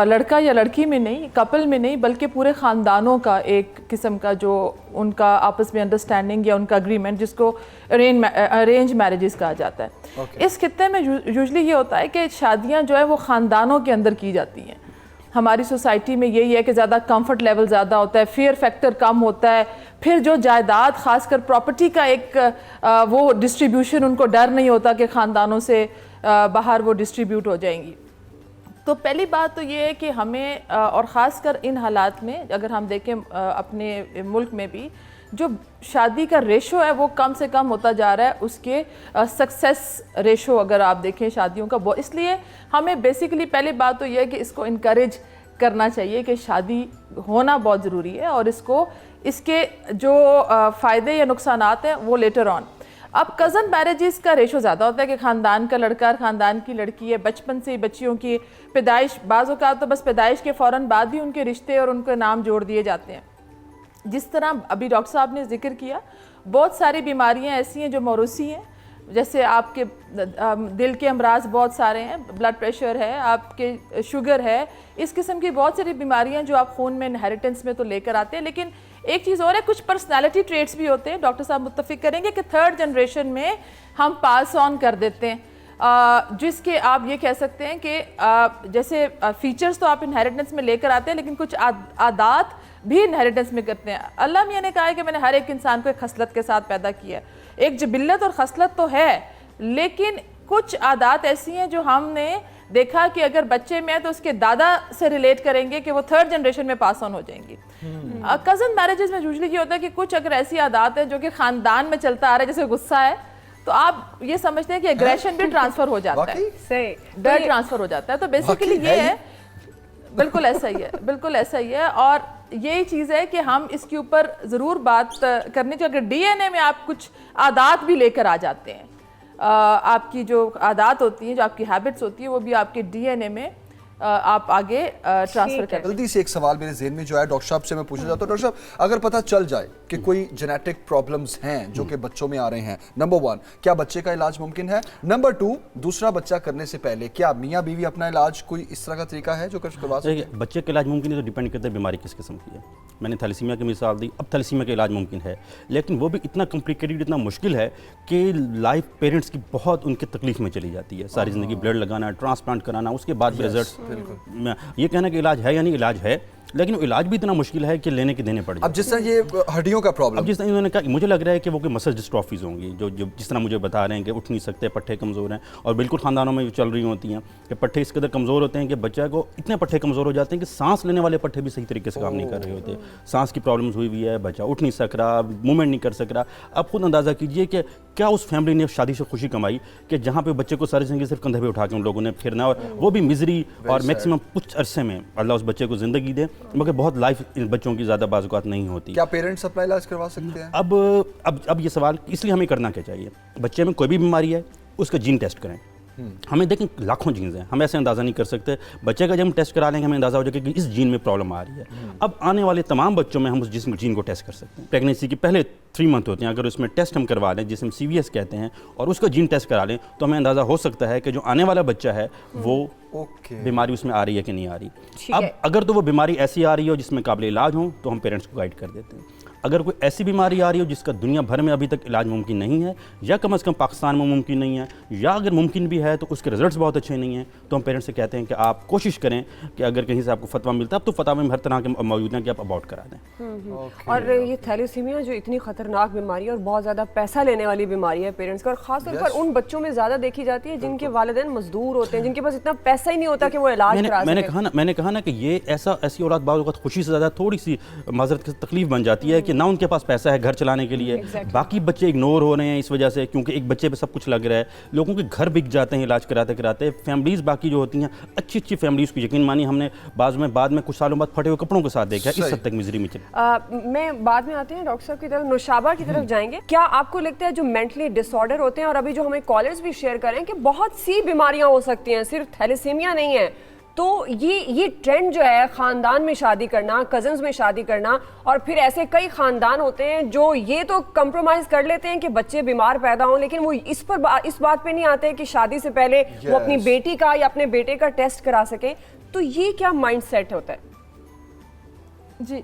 لڑکا یا لڑکی میں نہیں, کپل میں نہیں, بلکہ پورے خاندانوں کا ایک قسم کا جو ان کا آپس میں انڈرسٹینڈنگ یا ان کا اگریمنٹ, جس کو ارینج میرجز کہا جاتا ہے. اس خطے میں یوزلی یہ ہوتا ہے کہ شادیاں جو ہے وہ خاندانوں کے اندر کی جاتی ہیں. ہماری سوسائٹی میں یہی ہے کہ زیادہ کمفرٹ لیول زیادہ ہوتا ہے, فیئر فیکٹر کم ہوتا ہے, پھر جو جائیداد خاص کر پراپرٹی کا ایک وہ ڈسٹریبیوشن, ان کو ڈر نہیں ہوتا کہ خاندانوں سے باہر وہ ڈسٹریبیوٹ ہو جائیں گی. تو پہلی بات تو یہ ہے کہ ہمیں, اور خاص کر ان حالات میں اگر ہم دیکھیں اپنے ملک میں بھی, جو شادی کا ریشو ہے وہ کم سے کم ہوتا جا رہا ہے, اس کے سکسیس ریشو اگر آپ دیکھیں شادیوں کا, اس لیے ہمیں بیسیکلی پہلی بات تو یہ ہے کہ اس کو انکریج کرنا چاہیے کہ شادی ہونا بہت ضروری ہے, اور اس کے جو فائدے یا نقصانات ہیں وہ لیٹر آن. اب کزن میرجز کا ریشو زیادہ ہوتا ہے کہ خاندان کا لڑکا اور خاندان کی لڑکی ہے, بچپن سے ہی بچیوں کی پیدائش, بعض اوقات تو بس پیدائش کے فوراً بعد ہی ان کے رشتے اور ان کے نام جوڑ دیے جاتے ہیں. جس طرح ابھی ڈاکٹر صاحب نے ذکر کیا, بہت ساری بیماریاں ایسی ہیں جو موروثی ہیں, جیسے آپ کے دل کے امراض بہت سارے ہیں, بلڈ پریشر ہے, آپ کے شوگر ہے, اس قسم کی بہت ساری بیماریاں جو آپ خون میں انہیریٹنس میں تو لے کر آتے ہیں. لیکن ایک چیز اور ہے, کچھ پرسنالٹی ٹریٹس بھی ہوتے ہیں, ڈاکٹر صاحب متفق کریں گے کہ تھرڈ جنریشن میں ہم پاس آن کر دیتے ہیں, جس کے آپ یہ کہہ سکتے ہیں کہ جیسے فیچرز تو آپ انہیریٹنس میں لے کر آتے ہیں, لیکن کچھ عادات بھی انہیریٹنس میں کرتے ہیں. اللہ میاں نے کہا ہے کہ میں نے ہر ایک انسان کو ایک خصلت کے ساتھ پیدا کیا ہے. ایک جبلت اور خصلت تو ہے, لیکن کچھ عادات ایسی ہیں جو ہم نے دیکھا کہ اگر بچے میں ہے تو اس کے دادا سے ریلیٹ کریں گے کہ وہ تھرڈ جنریشن میں پاس آن ہو جائیں گی. کزن میرجز میں یوزلی یہ ہوتا ہے کہ کچھ اگر ایسی عادات ہیں جو کہ خاندان میں چلتا آ رہا ہے, جیسے غصہ ہے, تو آپ یہ سمجھتے ہیں کہ ایگریشن بھی ٹرانسفر ہو جاتا ہے, ڈر ٹرانسفر ہو جاتا ہے. تو بیسیکلی یہ ہے, بالکل ایسا ہی ہے, بالکل ایسا ہی ہے. اور یہی چیز ہے کہ ہم اس کے اوپر ضرور بات کرنی چاہیے. اگر ڈی این اے میں آپ کچھ عادات بھی لے کر آ جاتے ہیں, آپ کی جو عادات ہوتی ہیں, جو آپ کی ہیبٹس ہوتی ہیں, وہ بھی آپ کے ڈی این اے میں آپ آگے ٹرانسفر کریں. جلدی سے ایک سوال میرے ذہن میں جو ہے ڈاکٹر صاحب سے میں پوچھنا چاہتا ہوں. ڈاکٹر صاحب, اگر پتہ چل جائے کہ کوئی جینیٹک پرابلمز ہیں جو کہ بچوں میں آ رہے ہیں, نمبر 1 کیا بچے کا علاج ممکن ہے؟ نمبر 2 دوسرا بچہ کرنے سے پہلے کیا میاں بیوی اپنا علاج کوئی اس طرح کا طریقہ ہے جو کروا سکتے ہیں؟ بچے کا علاج ممکن ہے تو ڈیپینڈ کرتا ہے بیماری کس قسم کی ہے. میں نے تھیلیسیمیا کی مثال دی, اب تھیلیسیمیا کا علاج ممکن ہے, لیکن وہ بھی اتنا کمپلیکیٹڈ, اتنا مشکل ہے کہ لائف پیرنٹس کی بہت ان کی تکلیف میں چلی جاتی ہے. ساری زندگی بلڈ لگانا, ٹرانسپلانٹ کرانا, اس کے بعد بھی رزلٹس. یہ کہنا کہ علاج ہے یا نہیں, علاج ہے, لیکن علاج بھی اتنا مشکل ہے کہ لینے کے دینے پڑ جاتے ہیں. اب جس طرح یہ ہڈیوں کا پرابلم, اب جس طرح انہوں نے کہا, مجھے لگ رہا ہے کہ وہ کوئی مسل ڈسٹرافیز ہوں گی, جو جس طرح مجھے بتا رہے ہیں کہ اٹھ نہیں سکتے, پٹھے کمزور ہیں, اور بالکل خاندانوں میں چل رہی ہوتی ہیں کہ پٹھے اس قدر کمزور ہوتے ہیں کہ بچہ کو اتنے پٹھے کمزور ہو جاتے ہیں کہ سانس لینے والے پٹھے بھی صحیح طریقے سے کام نہیں کر رہے ہوتے. سانس کی پرابلمز ہوئی ہوئی ہے, بچہ اٹھ نہیں سک رہا, موومنٹ نہیں کر سک رہا. اب خود اندازہ کیجئے کہ کیا اس فیملی نے شادی سے خوشی کمائی کہ جہاں پہ بچے کو ساری زندگی صرف کندھے پہ اٹھا کے ان لوگوں نے پھرنا, اور وہ بھی مزری, اور میکسیمم کچھ عرصے میں اللہ اس بچے کو زندگی دے, مگر بہت لائف بچوں کی زیادہ بعض اوقات نہیں ہوتی. کیا پیرنٹس اپنا علاج کروا سکتے ہیں؟ اب یہ سوال اس لیے ہمیں کرنا کیا چاہیے, بچے میں کوئی بھی بیماری ہے اس کا جین ٹیسٹ کریں. हमें देखें लाखों जीन्स हैं, हम ऐसे अंदाज़ा नहीं कर सकते। बच्चे का जब हम टेस्ट करा लेंगे हमें अंदाज़ा हो जाएगा कि इस जीन में प्रॉब्लम आ रही है। अब आने वाले तमाम बच्चों में हम उस जिस जीन को टेस्ट कर सकते हैं। प्रेगनेंसी के पहले 3 मंथ होते हैं, अगर उसमें टेस्ट हम करवा लें जिसे हम CVS कहते हैं और उसका जीन टेस्ट करा लें तो हमें अंदाज़ा हो सकता है कि जो आने वाला बच्चा है वो बीमारी उसमें आ रही है कि नहीं आ रही। अब अगर तो वो बीमारी ऐसी आ रही हो जिसमें काबिल इलाज हो तो हम पेरेंट्स को गाइड कर देते हैं। अगर कोई ऐसी बीमारी आ रही हो जिसका दुनिया भर में अभी तक इलाज मुमकिन नहीं है या कम से कम पाकिस्तान में मुमकिन नहीं है, या अगर मुमकिन भी है तो उसके रिजल्ट्स बहुत अच्छे नहीं हैं, तो हम पेरेंट्स से कहते हैं कि आप कोशिश करें कि अगर कहीं से आपको फतवा मिलता है, अब तो फतवा में हर तरह के मौजूद हैं कि आप अबॉर्ट करा दें। और ये थैलेसीमिया जो इतनी खतरनाक बीमारी है और बहुत ज़्यादा पैसा लेने वाली बीमारी है पेरेंट्स का, और ख़ासतौर पर उन बच्चों में ज़्यादा देखी जाती है जिनके वालिदैन मजदूर होते हैं, जिनके पास इतना पैसा ही नहीं होता कि वो इलाज करा सकें। मैंने कहा ना कि ये ऐसी औलाद बाज़ औक़ात खुशी से ज़्यादा थोड़ी सी माज़रत की तकलीफ बन जाती है कि ना उनके पास पैसा है घर चलाने के लिए, बाकी बच्चे इग्नोर हो रहे हैं इस वजह से, क्योंकि एक बच्चे पे सब कुछ लग रहा है। लोगों के घर बिक जाते हैं इलाज कराते कराते। फैमिलीज़ बाकी जो होती हैं अच्छी फैमिलीज़ को यकीन मानिए हमने बाद में कुछ सालों बाद फटे हुए कपड़ों के साथ देखा है, इस हद तक मिजरी में चली। मैं बाद में आते हैं डॉक्टर साहब की तरफ, नौशाबा की तरफ जाएंगे। क्या आपको लगता है जो मेंटली डिसऑर्डर होते हैं, और अभी जो हमें कॉलर्स भी शेयर करें कि बहुत सी बीमारियां हो सकती हैं, सिर्फ थैलेसीमिया नहीं है, तो ये ट्रेंड जो है ख़ानदान में शादी करना, कज़न्स में शादी करना, और फिर ऐसे कई ख़ानदान होते हैं जो ये तो कंप्रोमाइज़ कर लेते हैं कि बच्चे बीमार पैदा हों, लेकिन वो इस बात पे नहीं आते कि शादी से पहले वो अपनी बेटी का या अपने बेटे का टेस्ट करा सके। तो ये क्या माइंड सेट होता है? जी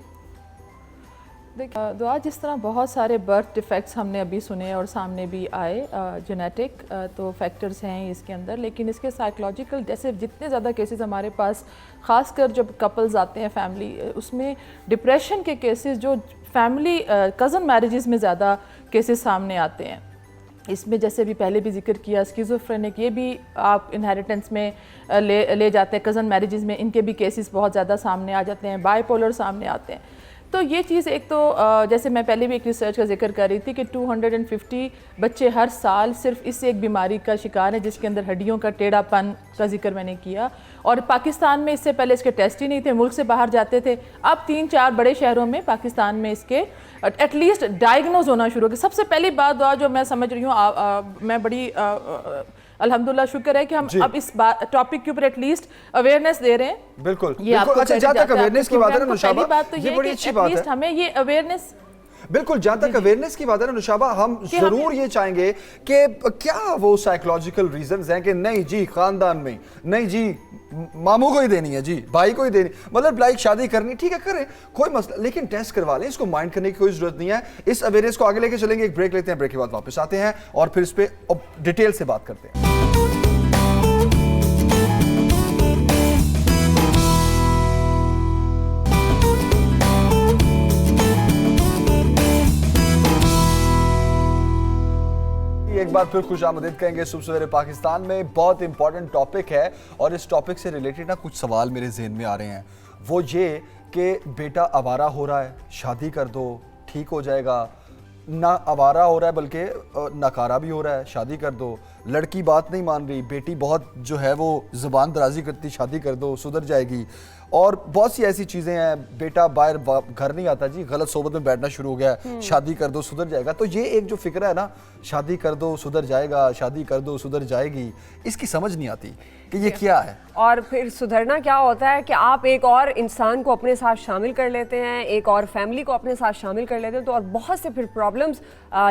देखिए दुआ, जिस तरह बहुत सारे बर्थ डिफेक्ट्स हमने अभी सुने और सामने भी आए, जेनेटिक तो फैक्टर्स हैं इसके अंदर, लेकिन इसके साइकोलॉजिकल जैसे जितने ज़्यादा केसेस हमारे पास, ख़ासकर जब कपल्स आते हैं फैमिली, उसमें डिप्रेशन के केसेस जो फैमिली कज़न मैरिजेस में ज़्यादा केसेस सामने आते हैं। इसमें जैसे भी पहले भी जिक्र किया स्किज़ोफ्रेनिक, ये भी आप इनहेरिटेंस में ले जाते हैं। कज़न मैरिजेस में इनके भी केसेस बहुत ज़्यादा सामने आ जाते हैं। बाइपोलर सामने आते हैं। तो ये चीज़ एक तो जैसे मैं पहले भी एक रिसर्च का जिक्र कर रही थी कि 250 बच्चे हर साल सिर्फ इस एक बीमारी का शिकार है जिसके अंदर हड्डियों का टेढ़ापन का जिक्र मैंने किया। और पाकिस्तान में इससे पहले इसके टेस्ट ही नहीं थे, मुल्क से बाहर जाते थे। अब 3-4 बड़े शहरों में पाकिस्तान में इसके एटलीस्ट डायग्नोज होना शुरू हो गया। सबसे पहली बात जो मैं समझ रही हूँ, मैं बड़ी अल्हम्दुलिल्लाह शुक्र है कि हम अब इस टॉपिक के ऊपर एटलीस्ट अवेयरनेस दे रहे हैं। बिल्कुल। अच्छा, जहाँ तक अवेयरनेस की बात है ना नुशाबा, ये बड़ी अच्छी बात है, हमें ये अवेयरनेस, बिल्कुल जहाँ तक अवेयरनेस की बात है ना नुशाबा, हम जरूर ये चाहेंगे कि क्या वो साइकोलॉजिकल रीजंस हैं कि नहीं जी खानदान में, नहीं जी मामू को ही देनी है, जी भाई को ही देनी, मतलब लाइक शादी करनी, ठीक है करें, कोई मसला, लेकिन टेस्ट करवा लें, इसको माइंड करने की कोई जरूरत नहीं है। इस अवेयरनेस को आगे लेके चलेंगे, एक ब्रेक लेते हैं, ब्रेक के बाद वापस आते हैं और फिर इस पे डिटेल से बात करते हैं। एक बार फिर खुशामदीद कहेंगे सुबह सवेरे पाकिस्तान में। बहुत इंपॉर्टेंट टॉपिक है और इस टॉपिक से रिलेटेड ना कुछ सवाल मेरे जहन में आ रहे हैं। वो ये कि बेटा आवारा हो रहा है, शादी कर दो ठीक हो जाएगा, ना आवारा हो रहा है बल्कि नकारा भी हो रहा है, शादी कर दो, लड़की बात नहीं मान रही, बेटी बहुत जो है वो ज़ुबान दराजी करती, शादी कर दो सुधर जाएगी, और बहुत सी ऐसी चीज़ें हैं, बेटा बाहर घर नहीं आता जी, गलत सोबत में बैठना शुरू हो गया, शादी कर दो सुधर जाएगा। तो ये एक जो फिक्र है ना, शादी कर दो सुधर जाएगा, शादी कर दो सुधर जाएगी, इसकी समझ नहीं आती कि ये क्या है। और फिर सुधरना क्या होता है कि आप एक और इंसान को अपने साथ शामिल कर लेते हैं, एक और फैमिली को अपने साथ शामिल कर लेते हैं, तो और बहुत से फिर प्रॉब्लम्स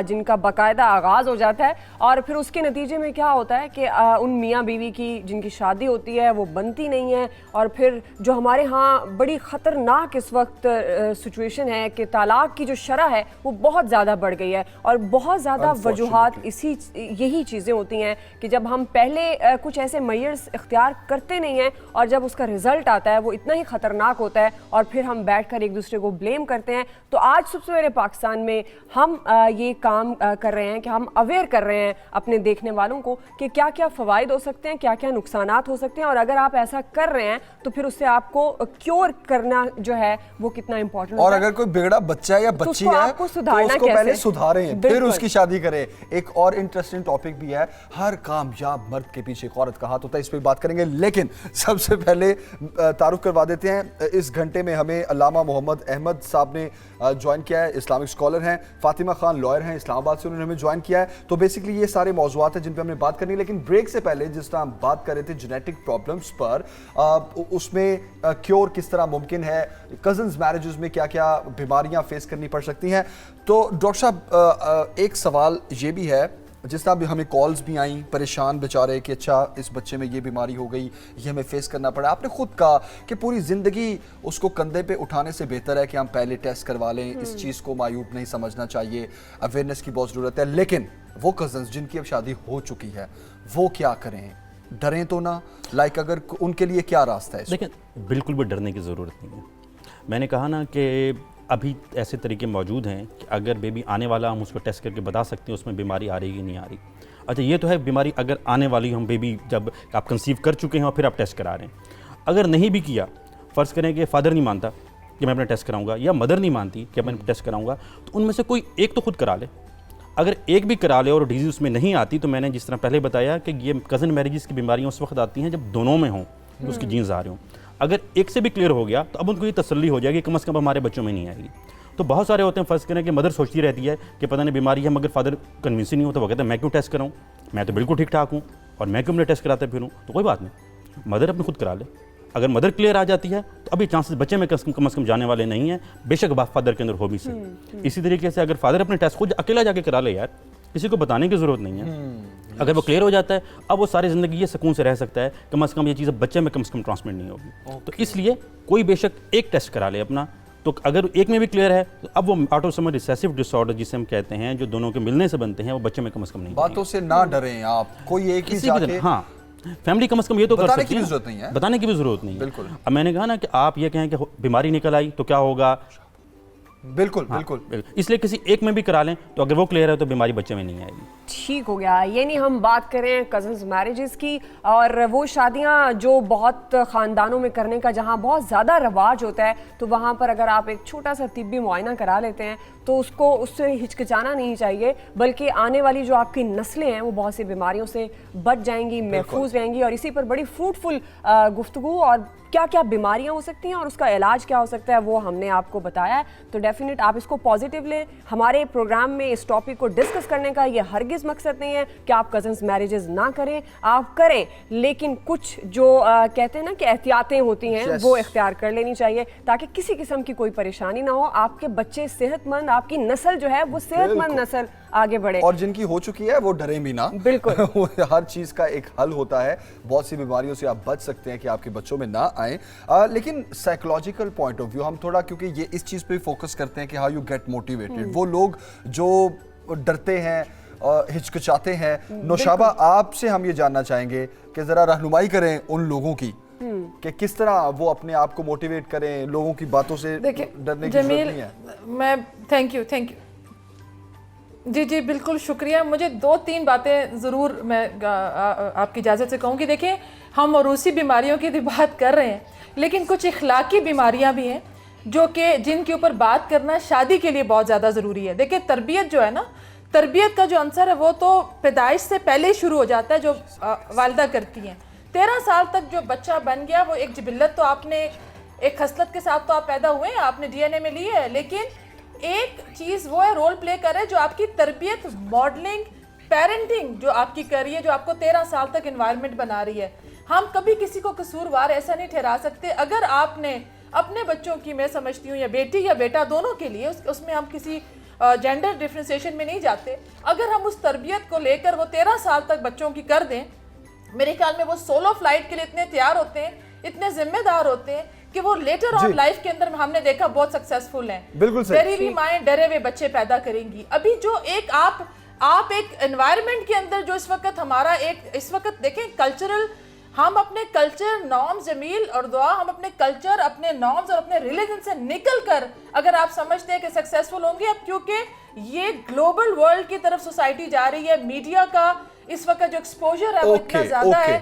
जिनका बाकायदा आगाज़ हो जाता है, और फिर उसके नतीजे में क्या होता है कि उन मियाँ बीवी की जिनकी शादी होती है वो बनती नहीं है, और फिर जो हमारे यहाँ बड़ी ख़तरनाक इस वक्त सिचुएशन है कि तलाक की जो शरह है वो बहुत ज़्यादा बढ़ गई है, और बहुत ज़्यादा वजूहात यही चीज़ें होती हैं कि जब हम पहले कुछ ऐसे मेजर्स इख्तियार करते नहीं हैं और जब उसका रिजल्ट आता है वो इतना ही ख़तरनाक होता है, और फिर हम बैठकर एक दूसरे को ब्लेम करते हैं। तो आज सुबह सवेरे पाकिस्तान में हम ये काम कर रहे हैं कि हम अवेयर कर रहे हैं अपने देखने वालों को कि क्या क्या फ़वाइद हो सकते हैं, क्या क्या नुकसानात हो सकते हैं, और अगर आप ऐसा कर रहे हैं तो फिर उससे आपको क्योर करना जो है वो कितना इंपॉर्टेंट और होता है। अगर कोई बिगड़ा बच्चा या तो बच्ची उसको है आपको तो सुधारना उसको कैसे? पहले सुधारें, फिर बिल्कुल। उसकी शादी करें। एक और इंटरेस्टिंग टॉपिक भी है, हर कामयाब मर्द के पीछे एक औरत का हाथ होता है, इस पे बात करेंगे। लेकिन सबसे पहले तारुफ करवा देते हैं, इस घंटे में हमें अल्लामा मोहम्मद अहमद साहब ने ज्वाइन किया है, इस्लामिक स्कॉलर हैं। फातिमा खान लॉयर हैं, इस्लामाबाद से उन्होंने हमें ज्वाइन किया है। तो बेसिकली ये सारे मौजूआत हैं जिन पे हमने बात करनी है। लेकिन ब्रेक से पहले जिस तरह हम बात कर रहे थे जेनेटिक प्रॉब्लम्स पर, उसमें क्योर किस तरह मुमकिन है, कजन्स मैरिजेस में क्या क्या बीमारियां फेस करनी पड़ सकती हैं। तो डॉक्टर साहब एक सवाल ये भी है, जिस तरह भी हमें कॉल्स भी आई, परेशान बेचारे कि अच्छा इस बच्चे में ये बीमारी हो गई, ये हमें फेस करना पड़ा। आपने खुद कहा कि पूरी ज़िंदगी उसको कंधे पे उठाने से बेहतर है कि हम पहले टेस्ट करवा लें, इस चीज़ को मायूब नहीं समझना चाहिए, अवेयरनेस की बहुत ज़रूरत है। लेकिन वो कज़न्स जिनकी अब शादी हो चुकी है वो क्या करें, डरें तो ना? लाइक अगर उनके लिए क्या रास्ता है? लेकिन बिल्कुल भी डरने की ज़रूरत नहीं है। मैंने कहा ना कि अभी ऐसे तरीके मौजूद हैं कि अगर बेबी आने वाला हम उसको टेस्ट करके बता सकते हैं उसमें बीमारी आ रही है कि नहीं आ रही। अच्छा ये तो है बीमारी अगर आने वाली, हम बेबी जब आप कंसीव कर चुके हैं और फिर आप टेस्ट करा रहे हैं। अगर नहीं भी किया, फ़र्ज़ करें कि फ़ादर नहीं मानता कि मैं अपना टेस्ट कराऊंगा, या मदर नहीं मानती कि मैं टेस्ट कराऊंगा, तो उनमें से कोई एक तो खुद करा ले। अगर एक भी करा ले और डिजीज़ उसमें नहीं आती, तो मैंने जिस तरह पहले बताया कि ये कज़न मैरिजेस की बीमारियाँ उस वक्त आती हैं जब दोनों में हों, उसकी जीन्स आ रहे हों। अगर एक से भी क्लियर हो गया तो अब उनको ये तसल्ली हो जाएगी कम से कम हमारे बच्चों में नहीं आएगी। तो बहुत सारे होते हैं, फ़र्ज़ करें कि मदर सोचती रहती है कि पता नहीं बीमारी है, मगर फादर कन्विंस ही नहीं होता। वो कहते हैं मैं क्यों टेस्ट कराऊँ, मैं तो बिल्कुल ठीक ठाक हूँ और मैं क्यों अपने टेस्ट कराते फिरूँ। तो कोई बात नहीं, मदर अपने खुद करा ले। अगर मदर क्लियर आ जाती है तो अभी चांसेस बच्चे में कम से कम जाने वाले नहीं हैं, बेशक फादर के अंदर हो भी सही। इसी तरीके से अगर फादर अपने टेस्ट खुद अकेला जाके करा ले यार, किसी को बताने की ज़रूरत नहीं है। अगर वो क्लियर हो जाता है, अब वो सारी ज़िंदगी ये सुकून से रह सकता है, कम से कम ये चीज़ बच्चे में कम से कम ट्रांसमिट नहीं होगी। तो इसलिए कोई बेशक एक टेस्ट करा ले अपना, तो अगर एक में भी क्लियर है तो अब वो ऑटोसोमल रिसेसिव डिसऑर्डर जिसे हम कहते हैं, जो दोनों के मिलने से बनते हैं, वो बच्चे में कम से कम नहीं। बातों से ना डरें आप, कोई एक ही जाके, हाँ फैमिली कम से कम ये तो कर बताने सकती की है, भी जरूरत नहीं है, बताने की भी ज़रूरत नहीं है। बिल्कुल। अब मैंने कहा ना कि आप ये कहें कि बीमारी निकल आई तो क्या होगा, बिल्कुल बिल्कुल। इसलिए किसी एक में भी करा लें तो अगर वो क्लियर है तो बीमारी बच्चे में नहीं आएगी। ठीक हो गया। ये नहीं, हम बात करें कज़न्स मैरिजेस की, और वो शादियां जो बहुत ख़ानदानों में करने का जहां बहुत ज़्यादा रवाज होता है, तो वहां पर अगर आप एक छोटा सा तिब्बी मुआयना करा लेते हैं तो उससे हिचकिचाना नहीं चाहिए, बल्कि आने वाली जो आपकी नस्लें हैं वो बहुत सी बीमारियों से बच जाएंगी, महफूज रहेंगी। और इसी पर बड़ी फ्रूटफुल गुफ्तगू और क्या क्या बीमारियां हो सकती हैं और उसका इलाज क्या हो सकता है वो हमने आपको बताया है। तो डेफिनेट आप इसको पॉजिटिव लें। हमारे प्रोग्राम में इस टॉपिक को डिस्कस करने का ये हरगिज़ मकसद नहीं है कि आप कज़न्स मैरिजेस ना करें, आप करें, लेकिन कुछ जो कहते हैं ना कि एहतियातें होती हैं वो इख्तियार कर लेनी चाहिए, ताकि किसी किस्म की कोई परेशानी ना हो, आपके बच्चे सेहतमंद, आपकी नस्ल जो है वो सेहतमंद नस्ल आगे बढ़े। और जिनकी हो चुकी है वो डरें भी ना, बिल्कुल। हर चीज का एक हल होता है, बहुत सी बीमारियों से आप बच सकते हैं कि आपके बच्चों में ना आए। लेकिन साइकोलॉजिकल पॉइंट ऑफ व्यू हम थोड़ा, क्योंकि ये इस चीज पे फोकस करते हैं कि हाउ यू गेट मोटिवेटेड, वो लोग जो डरते हैं, हिचकिचाते हैं, नौशाबा आपसे हम ये जानना चाहेंगे कि जरा रहनुमाई करें उन लोगों की कि किस तरह वो अपने आप को मोटिवेट करें, लोगों की बातों से डरने की जरूरत नहीं है। मैं थैंक यू जी जी बिल्कुल शुक्रिया। मुझे 2-3 बातें ज़रूर मैं आपकी इजाज़त से कहूँगी। देखिए, हम रूसी बीमारियों की बात कर रहे हैं, लेकिन कुछ इखलाकी बीमारियाँ भी हैं जो कि जिनके ऊपर बात करना शादी के लिए बहुत ज़्यादा ज़रूरी है। देखिए, तरबियत जो है ना, तरबियत का जो अंसर है वो तो पैदाइश से पहले ही शुरू हो जाता है, जो वालिदा करती हैं। 13 साल तक जो बच्चा बन गया वो एक जिबिल्लत, तो आपने एक खसलत के साथ तो आप पैदा हुए हैं, आपने DNA में ली है, लेकिन एक चीज़ वो है, रोल प्ले कर रहे हैं जो आपकी तरबियत, मॉडलिंग, पेरेंटिंग जो आपकी कर रही है, जो आपको 13 साल तक इन्वायरमेंट बना रही है। हम कभी किसी को कसूरवार ऐसा नहीं ठहरा सकते। अगर आपने अपने बच्चों की, मैं समझती हूँ, या बेटी या बेटा दोनों के लिए, उसमें हम किसी जेंडर डिफ्रेंसिएशन में नहीं जाते। अगर हम उस तरबियत को लेकर वो 13 साल तक बच्चों की कर दें, मेरे ख्याल में वो सोलो फ्लाइट के लिए इतने तैयार होते हैं, इतने जिम्मेदार होते हैं कि वो लेटर ऑन लाइफ के अंदर हमने देखा बहुत सक्सेसफुल हैं। बिल्कुल सही। डरी हुई माएं डरे हुए बच्चे पैदा करेंगी। अभी जो एक आप एक एनवायरनमेंट के अंदर जो इस वक्त हमारा एक, इस वक्त देखें कल्चरल, हम अपने कल्चर नॉर्म्स, जमील और दुआ, हम अपने कल्चर, अपने नॉर्म्स और अपने रिलीजन से निकल कर अगर आप समझते हैं कि सक्सेसफुल होंगे, अब क्योंकि ये ग्लोबल वर्ल्ड की तरफ सोसाइटी जा रही है, मीडिया का इस वक्त जो एक्सपोजर है वो इतना ज्यादा है।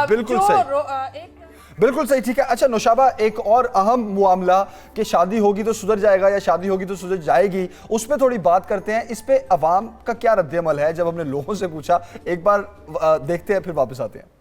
बिल्कुल सही। बिल्कुल सही, ठीक है। अच्छा नौशाबा, एक और अहम मामला कि शादी होगी तो सुधर जाएगा या शादी होगी तो सुधर जाएगी, उस पर थोड़ी बात करते हैं। इस पे अवाम का क्या रद्द-ए-अमल है? जब हमने लोगों से पूछा, एक बार देखते हैं फिर वापस आते हैं।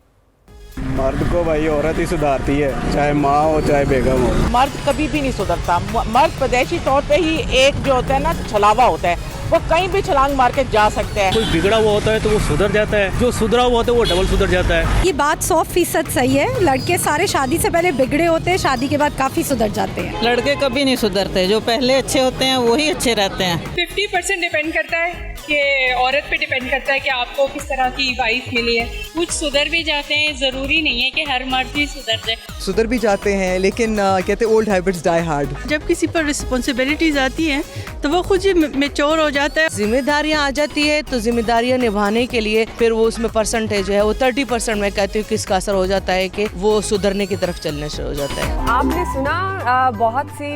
मर्द को भाई औरत ही सुधारती है, चाहे माँ हो चाहे बेगम हो। मर्द कभी भी नहीं सुधरता। मर्द पैदाइशी तौर पे ही एक जो होता है ना छलावा होता है, वो कहीं भी छलांग मार के जा सकते हैं। कोई बिगड़ा हुआ होता है तो वो सुधर जाता है, जो सुधरा हुआ होता है वो डबल सुधर जाता है। ये बात 100% सही है। लड़के सारे शादी से पहले बिगड़े होते हैं, शादी के बाद काफी सुधर जाते हैं। लड़के कभी नहीं सुधरते, जो पहले अच्छे होते हैं वही अच्छे रहते हैं। 50% डिपेंड करता है कि औरत पे डिपेंड करता है कि आपको किस तरह की वाइफ मिली है। कुछ सुधर भी जाते हैं, जरूरी नहीं है कि हर मर्द ही सुधर जाए। सुधर भी जाते हैं, लेकिन कहते ओल्ड हैबिट्स डाई हार्ड। जब किसी पर रिस्पॉन्सिबिलिटीज आती हैं तो वो खुद ही मैच्योर हो जाता है। जिम्मेदारियां आ जाती है तो जिम्मेदारियां निभाने के लिए फिर वो उसमें परसेंटेज है वो 30% मैं कहती हूँ कि इसका असर हो जाता है कि वो सुधरने की तरफ चलने शुरू हो जाता है। आपने सुना बहुत सी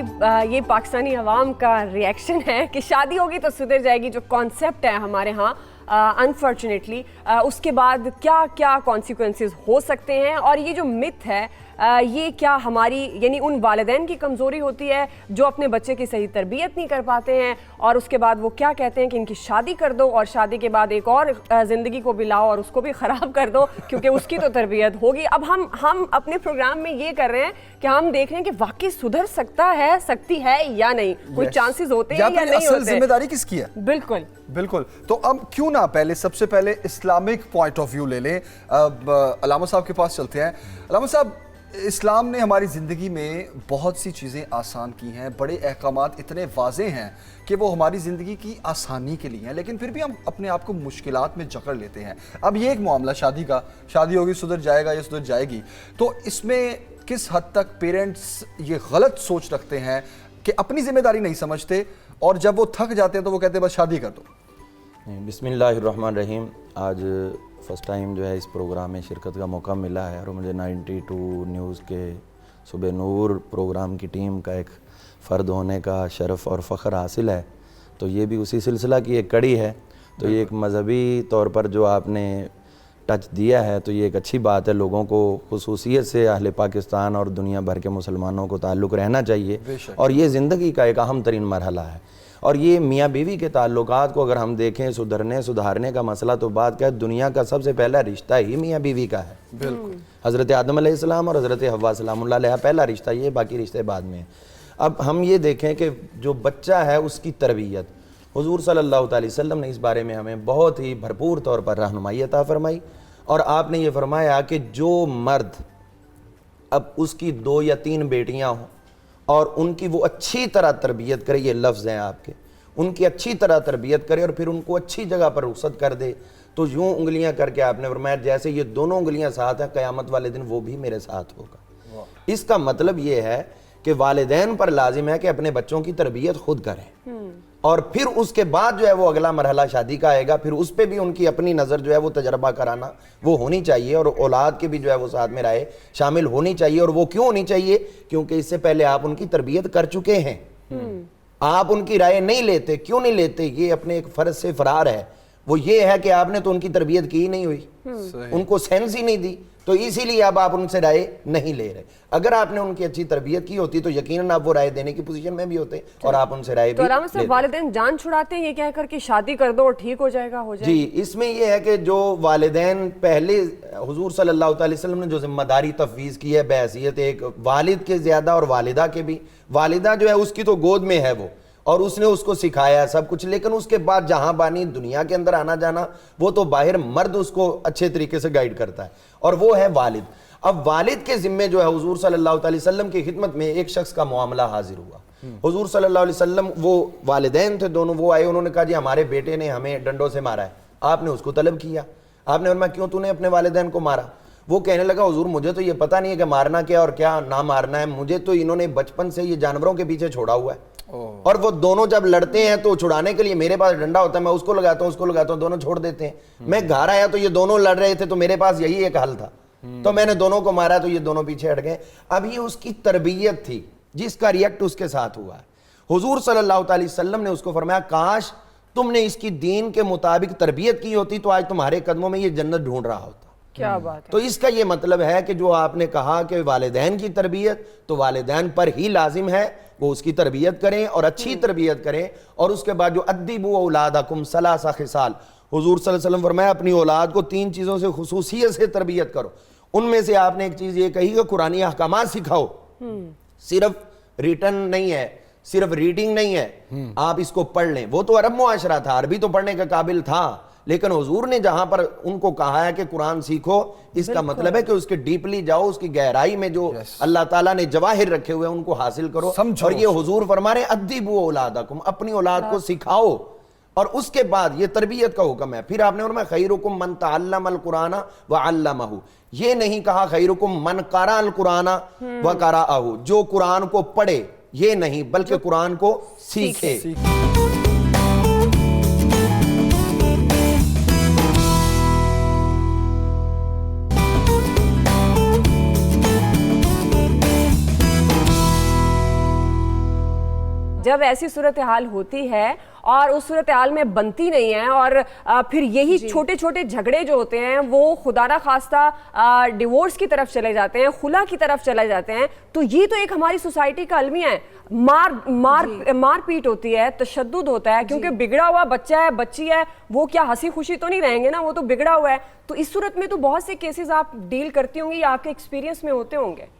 ये पाकिस्तानी अवाम का रिएक्शन है कि शादी होगी तो सुधर जाएगी, जो कॉन्सेप्ट है हमारे यहाँ अनफॉर्चुनेटली उसके बाद क्या क्या कॉन्सिक्वेंसेस हो सकते हैं। और ये जो मिथ है ये क्या हमारी यानी उन वालिदैन की कमज़ोरी होती है जो अपने बच्चे की सही तरबियत नहीं कर पाते हैं, और उसके बाद वो क्या कहते हैं कि इनकी शादी कर दो और शादी के बाद एक और ज़िंदगी को भी लाओ और उसको भी ख़राब कर दो क्योंकि उसकी तो तरबियत होगी। अब हम अपने प्रोग्राम में ये कर रहे हैं कि हम देख रहे हैं कि वाकई सुधर सकती है या नहीं, कोई चांसेस होते हैं या नहीं होते। जिम्मेदारी किसकी है? बिल्कुल बिल्कुल। तो अब क्यों ना सबसे पहले इस्लामिक पॉइंट ऑफ व्यू ले लें। अलामा साहब के पास चलते हैं। अलामा साहब, इस्लाम ने हमारी ज़िंदगी में बहुत सी चीज़ें आसान की हैं, बड़े अहकामात इतने वाज़ेह हैं कि वो हमारी ज़िंदगी की आसानी के लिए हैं, लेकिन फिर भी हम अपने आप को मुश्किलात में जकड़ लेते हैं। अब ये एक मामला शादी का, शादी होगी सुधर जाएगा या सुधर जाएगी, तो इसमें किस हद तक पेरेंट्स ये गलत सोच रखते हैं कि अपनी ज़िम्मेदारी नहीं समझते और जब वो थक जाते हैं तो वो कहते हैं बस शादी कर दो। बिस्मिल्लाहिर्रहमानिर्रहीम। आज फ़र्स्ट टाइम जो है इस प्रोग्राम में शिरकत का मौका मिला है और मुझे 92 न्यूज़ के सुबह नूर प्रोग्राम की टीम का एक फ़र्द होने का शरफ़ और फ़ख्र हासिल है। तो ये भी उसी सिलसिला की एक कड़ी है। तो ये एक मज़हबी तौर पर जो आपने टच दिया है तो ये एक अच्छी बात है। लोगों को खुसूसियत से अहले पाकिस्तान और दुनिया भर के मुसलमानों को ताल्लुक़ रहना चाहिए और ये ज़िंदगी का एक अहम तरीन मरहला है। और ये मियाँ बीवी के ताल्लुकात को अगर हम देखें, सुधारने का मसला तो बात क्या है, दुनिया का सबसे पहला रिश्ता ही मियाँ बीवी का है। बिल्कुल। हज़रत आदम अलैहिस्सलाम और हज़रत हव्वा सलामुल्लाह अलैहा पहला रिश्ता ये, बाकी रिश्ते बाद में। अब हम ये देखें कि जो बच्चा है उसकी तरबियत, हुज़ूर सल्लल्लाहु अलैहि वसल्लम ने इस बारे में हमें बहुत ही भरपूर तौर पर रहनुमाई अता फरमाई। और आपने ये फरमाया कि जो मर्द अब उसकी 2 या 3 बेटियाँ हों और उनकी वो अच्छी तरह तरबियत करे, ये लफ्ज़ हैं आपके, उनकी अच्छी तरह तरबियत करे और फिर उनको अच्छी जगह पर रुखसत कर दे, तो यूँ उंगलियां करके आपने फरमाया जैसे ये दोनों उंगलियां साथ हैं, क़यामत वाले दिन वो भी मेरे साथ होगा। इसका मतलब ये है कि वालिदैन पर लाजिम है कि अपने बच्चों की तरबियत खुद करें और फिर उसके बाद जो है वो अगला मरहला शादी का आएगा, फिर उस पर भी उनकी अपनी नज़र जो है वो तजर्बा कराना वो होनी चाहिए और औलाद के भी जो है वो साथ में राय शामिल होनी चाहिए। और वो क्यों होनी चाहिए? क्योंकि इससे पहले आप उनकी तरबियत कर चुके हैं, आप उनकी राय नहीं लेते। क्यों नहीं लेते? ये अपने एक फ़र्ज से फरार है। वो ये है कि आपने तो उनकी तरबियत की ही नहीं हुई, उनको सेंस ही नहीं दी, तो इसीलिए अब आप उनसे राय नहीं ले रहे। अगर आपने उनकी अच्छी तरबियत की होती तो यकीनन आप वो राय देने की पोजीशन में भी होते और आप उनसे राय भी लेते। वालिदैन जान छुड़ाते हैं ये कहकर कि शादी कर दो और ठीक हो जाएगा, हो जाएगा। जी, इसमें ये है कि जो वालिदैन पहले हुजूर सल्लल्लाहु अलैहि वसल्लम ने जो जिम्मेदारी तफवीज़ की है बहैसियत एक वालिद के ज़्यादा और वालिदा के भी, वालिदा जो है उसकी तो गोद में है वो और उसने उसको सिखाया सब कुछ, लेकिन उसके बाद जहां बानी दुनिया के अंदर आना जाना वो तो बाहर मर्द उसको अच्छे तरीके से गाइड करता है और वो है वालिद। अब वालिद के जिम्मे जो है हुजूर सल्लल्लाहु अलैहि वसल्लम की खिदमत में एक शख्स का मामला हाजिर हुआ। हुजूर सल्लल्लाहु अलैहि वसल्लम, वो वालिदैन थे दोनों, वो आए, उन्होंने कहा जी हमारे बेटे ने हमें डंडों से मारा है। आपने उसको तलब किया, आपने फरमाया क्यों तूने अपने वालिदैन को मारा? वो कहने लगा हुजूर मुझे तो ये पता नहीं है कि मारना क्या और क्या ना मारना है, मुझे तो इन्होंने बचपन से ये जानवरों के पीछे छोड़ा हुआ है और वो दोनों जब लड़ते हैं तो छुड़ाने के लिए मेरे पास डंडा होता है, मैं उसको लगाता हूँ, दोनों छोड़ देते हैं। मैं घर आया तो ये दोनों लड़ रहे थे तो मेरे पास यही एक हल था, तो मैंने दोनों को मारा तो ये दोनों पीछे हट गए। अब ये उसकी तरबियत थी जिसका रिएक्ट उसके साथ हुआ है। हुजूर सल्लल्लाहु अलैहि वसल्लम ने उसको फरमाया काश तुमने इसकी दीन के मुताबिक तरबियत की होती तो आज तुम्हारे कदमों में ये जन्नत ढूंढ रहा होता। کیا بات ہے. تو اس کا یہ مطلب ہے کہ جو آپ نے کہا کہ والدین کی تربیت تو والدین پر ہی لازم ہے وہ اس کی تربیت کریں اور اچھی تربیت کریں. اور اس کے بعد جو ادبوا اولادکم ثلاث خصال، حضور صلی اللہ علیہ وسلم فرمایا اپنی اولاد کو 3 چیزوں سے خصوصیت سے تربیت کرو. ان میں سے آپ نے ایک چیز یہ کہی کہ قرآنی احکامات سکھاؤ. صرف ریٹن نہیں ہے، صرف ریڈنگ نہیں ہے، آپ اس کو پڑھ لیں. وہ تو عرب معاشرہ تھا، عربی تو پڑھنے کا قابل تھا، لیکن حضور نے جہاں پر ان کو کہا ہے کہ قرآن سیکھو، اس کا مطلب ہے کہ اس کے ڈیپلی جاؤ، اس کی گہرائی میں جو اللہ تعالیٰ نے جواہر رکھے ہوئے ان کو حاصل کرو. اور یہ حضور فرما رہے ہیں ادبوا اولادکم، اپنی اولاد کو سکھاؤ. اور اس کے بعد یہ تربیت کا حکم ہے. پھر آپ نے فرمایا خیرکم من تعلم القرآن وعلمہ، یہ نہیں کہا خیرکم من قرأ القرآن وقرأہ، جو قرآن کو پڑھے، یہ نہیں بلکہ قرآن کو سیکھے. جب ایسی صورتحال ہوتی ہے اور اس صورتحال میں بنتی نہیں ہے اور پھر یہی چھوٹے چھوٹے جھگڑے جو ہوتے ہیں وہ خدا نہ خواستہ ڈیورس کی طرف چلے جاتے ہیں، خلا کی طرف چلے جاتے ہیں، تو یہ تو ایک ہماری سوسائٹی کا المیہ ہے. مار پیٹ ہوتی ہے، تشدد ہوتا ہے، کیونکہ بگڑا ہوا بچہ ہے، بچی ہے، وہ کیا ہنسی خوشی تو نہیں رہیں گے نا، وہ تو بگڑا ہوا ہے. تو اس صورت میں تو بہت سے کیسز آپ ڈیل کرتی ہوں گی یا آپ کے ایکسپیرینس میں ہوتے ہوں گے.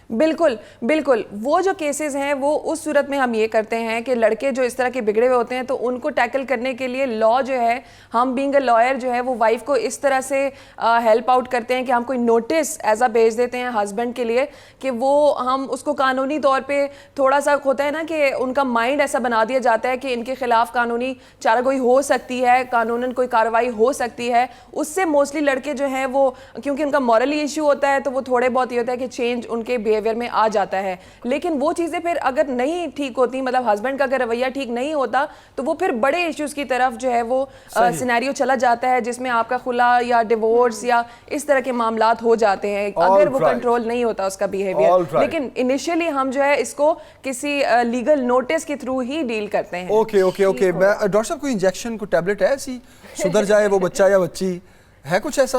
بالکل بالکل. وہ جو کیسز ہیں وہ اس صورت میں ہم یہ کرتے ہیں کہ لڑکے جو اس طرح کے بگڑے ہوئے ہوتے ہیں تو ان کو ٹیکل کرنے کے لیے لا جو ہے، ہم بینگ اے لائر جو ہے وہ وائف کو اس طرح سے ہیلپ آؤٹ کرتے ہیں کہ ہم کوئی نوٹس ایز اے بھیج دیتے ہیں ہسبینڈ کے لیے کہ وہ ہم اس کو قانونی طور پہ تھوڑا سا ہوتا ہے نا کہ ان کا مائنڈ ایسا بنا دیا جاتا ہے کہ ان کے خلاف قانونی چارہ ہو سکتی ہے، قانوناً کوئی کارروائی ہو سکتی ہے. اس سے موسٹلی لڑکے جو ہیں وہ کیونکہ ان کا مورلی ایشو ہوتا ہے تو وہ تھوڑے بہت یہ ہوتا ہے کہ چینج ان کے میں آ جاتا ہے. لیکن وہ چیزیں پھر اگر نہیں ٹھیک ہوتی، مطلب ہسبینڈ کا اگر رویہ ٹھیک نہیں ہوتا تو وہ پھر بڑے ایشوز کی طرف جو ہے وہ سینیریو چلا جاتا ہے جس میں آپ کا خلا یا ڈیورس یا اس طرح کے معاملات ہو جاتے ہیں اگر وہ کنٹرول نہیں ہوتا اس کا بیہیویئر. لیکن انیشیلی ہم جو ہے اس کو کسی لیگل نوٹس کے تھرو ہی ڈیل کرتے ہیں. اوکے ڈاکٹر صاحب کوئی انجیکشن کوئی ٹیبلٹ ہے ایسی سدھر جائے وہ بچہ یا بچی، ہے کچھ ایسا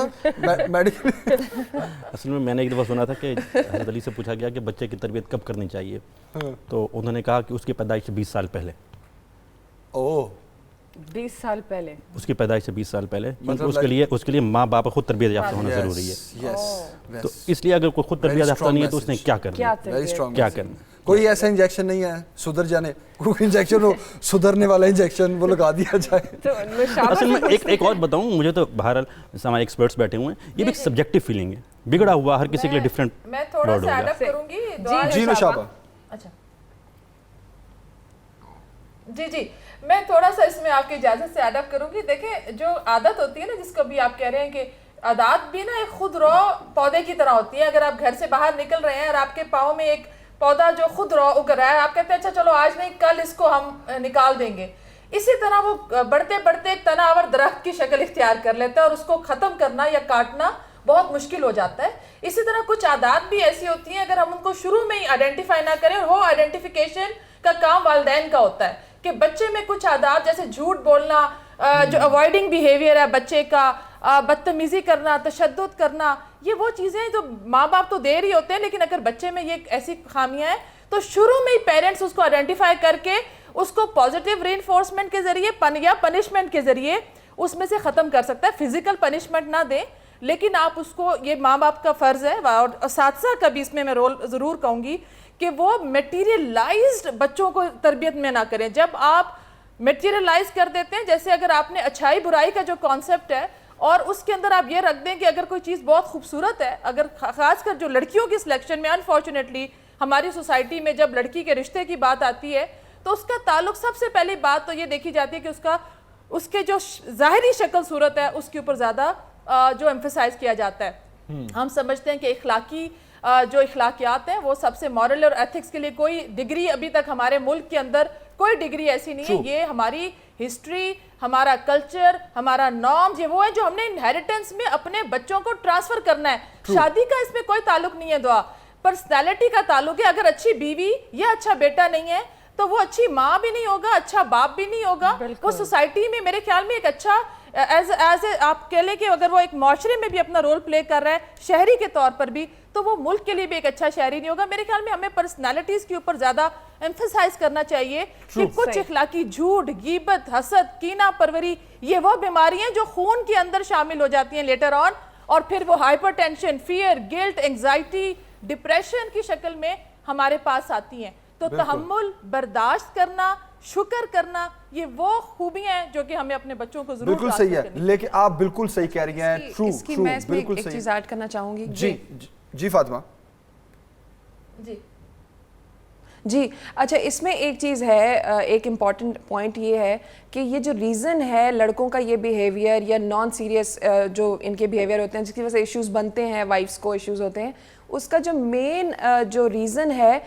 میڈیکل؟ اصل میں نے ایک دفعہ سنا تھا کہ حضرت علی سے پوچھا گیا کہ بچے کی تربیت کب کرنی چاہیے، تو انہوں نے کہا کہ اس کی پیدائش سے 20 سال پہلے. 20 سال پہلے؟ اس کی پیدائش سے 20 سال پہلے. اس کے لیے ماں باپ خود تربیت یافتہ ہونا ضروری ہے. تو اس لیے اگر کوئی خود تربیت یافتہ نہیں ہے تو اس نے کیا کرنا. کوئی ایسا انجیکشن نہیں ہے سدھر جانے، کوئی انجیکشن ہو سدھرنے والا انجیکشن وہ لگا دیا جائے. اصل میں ایک اور بتاؤں، مجھے تو بہرحال ہمارے ایکسپرٹس بیٹھے ہوئے ہیں، یہ بھی ایک سبجیکٹو فیلنگ ہے. بگڑا ہوا ہر کسی کے لیے ڈفرینٹ. میں تھوڑا سا ایڈ اپ کروں گی. جی نوشابہ. اچھا جی میں تھوڑا سا اس میں آپ کی اجازت سے ایڈ اپ کروں گی. دیکھیں جو عادت ہوتی ہے نا جس کو بھی آپ کہہ رہے ہیں کہ عادات بھی نا ایک خود رو پودے کی طرح ہوتی ہے. اگر آپ گھر سے باہر نکل رہے ہیں اور آپ کے پاؤں میں ایک پودا جو خود رو اگ رہا ہے، آپ کہتے ہیں اچھا چلو آج نہیں کل اس کو ہم نکال دیں گے، اسی طرح وہ بڑھتے بڑھتے ایک تناور درخت کی شکل اختیار کر لیتا ہے اور اس کو ختم کرنا یا کاٹنا بہت مشکل ہو جاتا ہے. اسی طرح کچھ عادات بھی ایسی ہوتی ہیں اگر ہم ان کو شروع میں ہی آئیڈینٹیفائی نہ کریں، اور وہ آئیڈینٹیفیکیشن کا کام والدین کا ہوتا ہے کہ بچے میں کچھ عادات جیسے جھوٹ بولنا، جو اوائڈنگ بیہیویئر ہے بچے کا، بدتمیزی کرنا، تشدد کرنا، یہ وہ چیزیں جو ماں باپ تو دے رہی ہوتے ہیں، لیکن اگر بچے میں یہ ایسی خامیاں ہیں تو شروع میں ہی پیرنٹس اس کو آئیڈینٹیفائی کر کے اس کو پازیٹیو ری انفورسمنٹ کے ذریعے یا پنشمنٹ کے ذریعے اس میں سے ختم کر سکتا ہے. فزیکل پنشمنٹ نہ دیں، لیکن آپ اس کو، یہ ماں باپ کا فرض ہے اور اساتذہ کا بھی اس میں رول ضرور کہوں گی کہ وہ میٹیریلائزڈ بچوں کو تربیت میں نہ کریں. جب آپ میٹیریلائز کر دیتے ہیں، جیسے اگر آپ نے اچھائی برائی کا جو کانسیپٹ ہے اور اس کے اندر آپ یہ رکھ دیں کہ اگر کوئی چیز بہت خوبصورت ہے، اگر خاص کر جو لڑکیوں کی سلیکشن میں انفارچونیٹلی ہماری سوسائٹی میں جب لڑکی کے رشتے کی بات آتی ہے تو اس کا تعلق سب سے پہلی بات تو یہ دیکھی جاتی ہے کہ اس کے جو ظاہری شکل صورت ہے اس کے اوپر زیادہ جو ایمفیسائز کیا جاتا ہے. ہم سمجھتے ہیں کہ اخلاقی جو اخلاقیات ہیں وہ سب سے مورل اور ایتھکس کے لیے کوئی ڈگری ابھی تک ہمارے ملک کے اندر کوئی ڈگری ایسی نہیں ہے. یہ ہماری ہسٹری، ہمارا کلچر، ہمارا نارمز، یہ وہ ہے جو ہم نے انہیریٹنس میں اپنے بچوں کو ٹرانسفر کرنا ہے. شادی کا اس میں کوئی تعلق نہیں ہے، دعا پرسنالٹی کا تعلق ہے. اگر اچھی بیوی یا اچھا بیٹا نہیں ہے تو وہ اچھی ماں بھی نہیں ہوگا, اچھا باپ بھی نہیں ہوگا. وہ سوسائٹی میں میرے خیال میں ایک اچھا ایز آپ کہہ لیں کہ اگر وہ ایک معاشرے میں بھی اپنا رول پلے کر رہا ہے شہری کے طور پر بھی, تو وہ ملک کے لیے بھی ایک اچھا شہری نہیں ہوگا. میرے خیال میں ہمیں پرسنالٹیز کے اوپر زیادہ ایمفسائز کرنا چاہیے کہ کچھ اخلاقی جھوٹ, غیبت, حسد, کینہ پروری, یہ وہ بیماریاں جو خون کے اندر شامل ہو جاتی ہیں لیٹر آن, اور پھر وہ hypertension, fear, guilt, anxiety, depression کی شکل میں ہمارے پاس آتی ہیں. تو تحمل, برداشت کرنا, شکر کرنا, یہ وہ خوبیاں ہیں جو کہ ہمیں اپنے بچوں کو ضرور بالکل صحیح ہے. لیکن آپ بالکل صحیح کہہ رہی ہیں, ٹرو اس کی میں اس میں ایک چیز ایڈ کرنا چاہوں گی. جی فاطمہ. جی اچھا, اس میں ایک چیز ہے, ایک امپورٹنٹ پوائنٹ یہ ہے کہ یہ جو ریزن ہے لڑکوں کا یہ بیہیویئر یا نان سیریس جو ان کے بیہیویئر ہوتے ہیں جس کی وجہ سے ایشوز بنتے ہیں, وائفس کو ایشوز ہوتے ہیں, اس کا جو مین جو ریزن ہے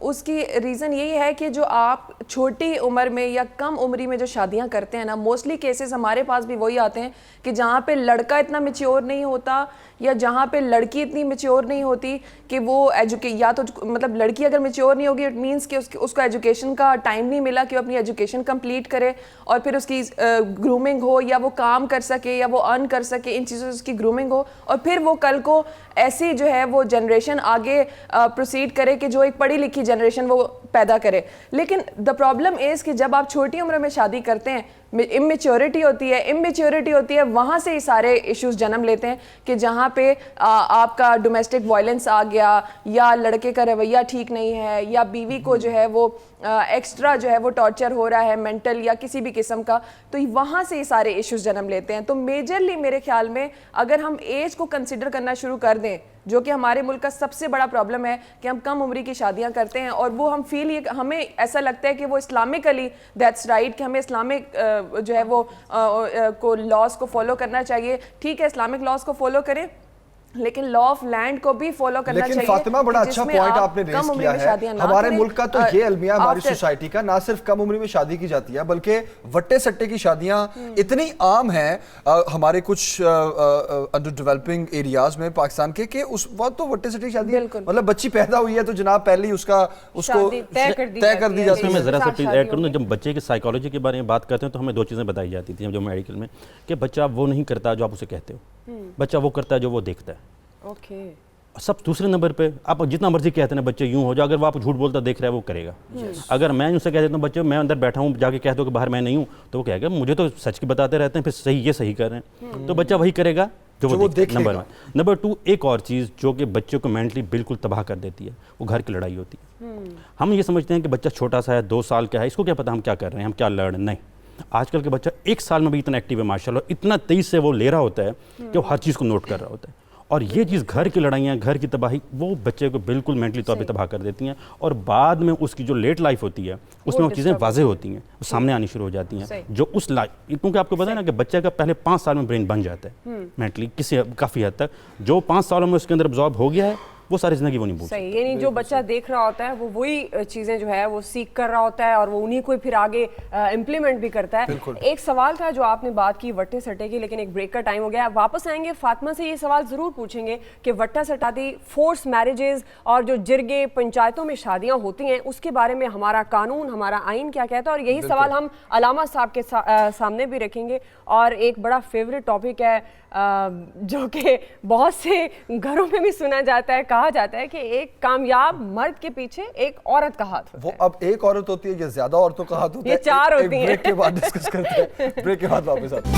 اس کی ریزن یہی ہے کہ جو آپ چھوٹی عمر میں یا کم عمری میں جو شادیاں کرتے ہیں نا, موسٹلی کیسز ہمارے پاس بھی وہی آتے ہیں کہ جہاں پہ لڑکا اتنا میچیور نہیں ہوتا یا جہاں پہ لڑکی اتنی میچیور نہیں ہوتی کہ وہ یا تو مطلب لڑکی اگر میچیور نہیں ہوگی اٹ مینس کہ اس کو ایجوکیشن کا ٹائم نہیں ملا کہ وہ اپنی ایجوکیشن کمپلیٹ کرے اور پھر اس کی گرومنگ ہو یا وہ کام کر سکے یا وہ ارن کر سکے, ان چیزوں سے اس کی گرومنگ ہو, اور پھر وہ کل کو ایسی جو ہے وہ جنریشن آگے پروسیڈ کرے کہ جو ایک پڑھی لکھی جنریشن وہ پیدا کرے. لیکن دا پرابلم از کہ جب آپ چھوٹی عمر میں شادی کرتے ہیں, اممیچیورٹی ہوتی ہے, وہاں سے ہی سارے ایشوز جنم لیتے ہیں کہ جہاں پہ آپ کا ڈومیسٹک وائلنس آ گیا, یا لڑکے کا رویہ ٹھیک نہیں ہے, یا بیوی کو جو ہے وہ ایکسٹرا جو ہے وہ ٹارچر ہو رہا ہے مینٹل یا کسی بھی قسم کا, تو وہاں سے ہی سارے ایشوز جنم لیتے ہیں. تو میجرلی میرے خیال میں اگر ہم ایج کو کنسیڈر کرنا شروع کر دیں, جو کہ ہمارے ملک کا سب سے بڑا پرابلم ہے کہ ہم کم عمری کی شادیاں کرتے ہیں, اور وہ ہمیں ایسا لگتا ہے کہ وہ اسلامکلی دیٹس رائٹ کہ ہمیں اسلامک جو ہے وہ کو لاز کو فالو کرنا چاہیے. ٹھیک ہے, اسلامک لاز کو فالو کریں, لیکن لا آف لینڈ کو بھی فالو کرنا چاہیے. لیکن فاطمہ بڑا اچھا پوائنٹ آپ نے ریز کیا ہے. ہمارے ملک کا تو یہ المیہ ہماری سوسائٹی کا, نہ صرف کم عمری میں شادی کی جاتی ہے بلکہ وٹے سٹے کی شادیاں اتنی عام ہیں ہمارے کچھ انڈر ڈیولپنگ ایریاز میں پاکستان کے, کہ اس وقت تو وٹے سٹے کی شادی مطلب بچی پیدا ہوئی ہے تو جناب پہلے ہی اس کو طے کر دی جاتی ہے. میں ذرا سا چیز ایڈ کروں, جب بچے کی سائیکالوجی کے بارے میں بات کرتے ہیں تو ہمیں دو چیزیں بتائی جاتی تھیں جو میڈیکل میں, کہ بچہ وہ نہیں کرتا جو آپ اسے کہتے ہو, بچہ وہ کرتا ہے جو وہ دیکھتا ہے. سب دوسرے نمبر پہ آپ جتنا مرضی کہتے ہیں بچے یوں ہو جائے, اگر وہ آپ جھوٹ بولتا دیکھ رہا ہے وہ کرے گا. اگر میں ان سے کہہ دیتا ہوں بچے میں اندر بیٹھا ہوں, جا کے کہہ دو کہ باہر میں نہیں ہوں, تو وہ کہے گا مجھے تو سچ کی بتاتے رہتے ہیں, پھر صحیح یہ صحیح کر رہے ہیں, تو بچہ وہی کرے گا جو وہ دیکھے. نمبر 1. نمبر 2, ایک اور چیز جو کہ بچے کو مینٹلی بالکل تباہ کر دیتی ہے, وہ گھر کی لڑائی ہوتی ہے. ہم یہ سمجھتے ہیں کہ بچہ چھوٹا سا ہے, 2 سال کا ہے, اس کو کیا پتا ہم کیا کر رہے ہیں, ہم کیا لڑ رہے ہیں. نہیں, آج کل کے بچہ 1 سال میں بھی اتنا ایکٹیو ہے ماشاءاللہ, اتنا تیز سے وہ لے رہا ہوتا ہے کہ وہ ہر چیز کو نوٹ کر رہا ہوتا ہے. اور یہ چیز گھر کی لڑائیاں, گھر کی تباہی, وہ بچے کو بالکل مینٹلی طور پہ تباہ کر دیتی ہیں, اور بعد میں اس کی جو لیٹ لائف ہوتی ہے اس میں وہ چیزیں واضح ہوتی ہیں, وہ سامنے آنی شروع ہو جاتی ہیں. جو اس کیونکہ آپ کو پتہ ہے نا کہ بچے کا پہلے 5 سال میں برین بن جاتا ہے مینٹلی کسی کافی حد تک, جو 5 سالوں میں اس کے اندر ابزارب ہو گیا ہے وہ ساری زندگی وہ نہیں بھول. صحیح, یعنی جو بچہ دیکھ رہا ہوتا ہے وہ وہی چیزیں جو ہے وہ سیکھ کر رہا ہوتا ہے اور وہ انہی کو پھر آگے امپلیمنٹ بھی کرتا ہے. ایک سوال تھا جو آپ نے بات کی وٹے سٹے کی, لیکن ایک بریک کا ٹائم ہو گیا. واپس آئیں گے, فاطمہ سے یہ سوال ضرور پوچھیں گے کہ وٹا سٹاتی, فورس میرجز اور جو جرگے پنچایتوں میں شادیاں ہوتی ہیں اس کے بارے میں ہمارا قانون, ہمارا آئین کیا کہتا ہے, اور یہی سوال ہم علامہ صاحب کے سامنے بھی رکھیں گے. اور ایک بڑا فیوریٹ ٹاپک ہے جو کہ بہت سے گھروں میں بھی سنا جاتا ہے, کہا جاتا ہے کہ ایک کامیاب مرد کے پیچھے ایک عورت کا ہاتھ ہوتا ہے. وہ اب ایک عورت ہوتی ہے یا زیادہ عورتوں کا ہاتھ ہوتا ہے, یہ 4 ہوتی ہیں. بریک کے بعد ڈسکس کرتے ہیں, بریک کے بعد واپس آتے ہیں.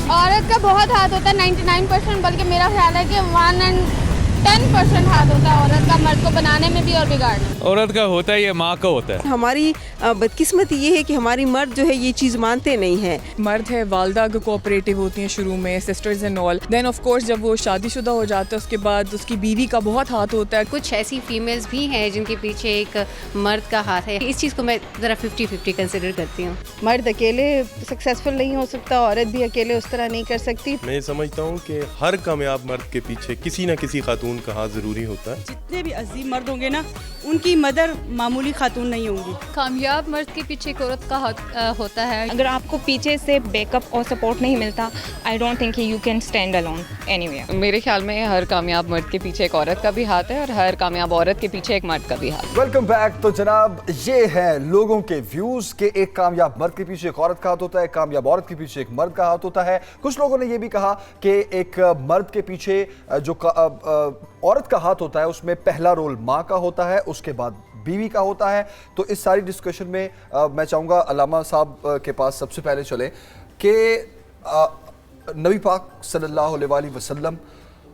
عورت کا بہت ہاتھ ہوتا ہے, 99%, بلکہ میرا خیال ہے کہ 110% ہاتھ ہوتا ہے عورت کا مرد کو بنانے میں بھی اور بگاڑنے میں. عورت کا ہوتا ہے, یہ ماں کا ہوتا ہے. ہماری بدقسمتی یہ ہے کہ ہماری مرد جو ہے یہ چیز مانتے نہیں ہیں. مرد ہے, والدہ اگر کوآپریٹیو ہوتی ہیں شروع میں, sisters and all, then of course جب وہ شادی شدہ ہو جاتا ہے اس کے بعد اس کی بیوی کا بہت ہاتھ ہوتا ہے. کچھ ایسی فیمیلز بھی ہیں جن کے پیچھے ایک مرد کا ہاتھ ہے. اس چیز کو میں ذرا 50-50 کنسیڈر کرتی ہوں. مرد اکیلے سکسیزفل نہیں ہو سکتا, عورت بھی اکیلے اس طرح نہیں کر سکتی. میں سمجھتا ہوں کہ ہر کامیاب مرد کے پیچھے کسی نہ کسی خاتون सुकून कहाँ ज़रूरी होता है। जितने भी अजीम मर्द होंगे ना, उनकी मदर मामूली खातून नहीं होंगी। कामयाब मर्द के पीछे एक औरत का हाथ होता है। अगर आपको पीछे से बैकअप और सपोर्ट नहीं मिलता, I don't think you can stand alone anywhere. मेरे ख्याल में हर कामयाब मर्द के पीछे एक औरत का भी हाथ है और हर कामयाब औरत के पीछे एक मर्द का भी हाथ। Welcome back. तो जनाब ये है लोगों के व्यूज के एक कामयाब मर्द के पीछे एक औरत का हाथ होता है, कामयाब औरत के पीछे एक मर्द का हाथ होता है। कुछ लोगों ने ये भी कहा कि एक मर्द के पीछे जो औरत का हाथ होता है उसमें पहला रोल माँ का होता है, उसके बाद बीवी का होता है। तो इस सारी डिस्कशन में मैं चाहूँगा अल्लामा साहब के पास सबसे पहले चले कि नबी पाक सल्लल्लाहु अलैहि वसल्लम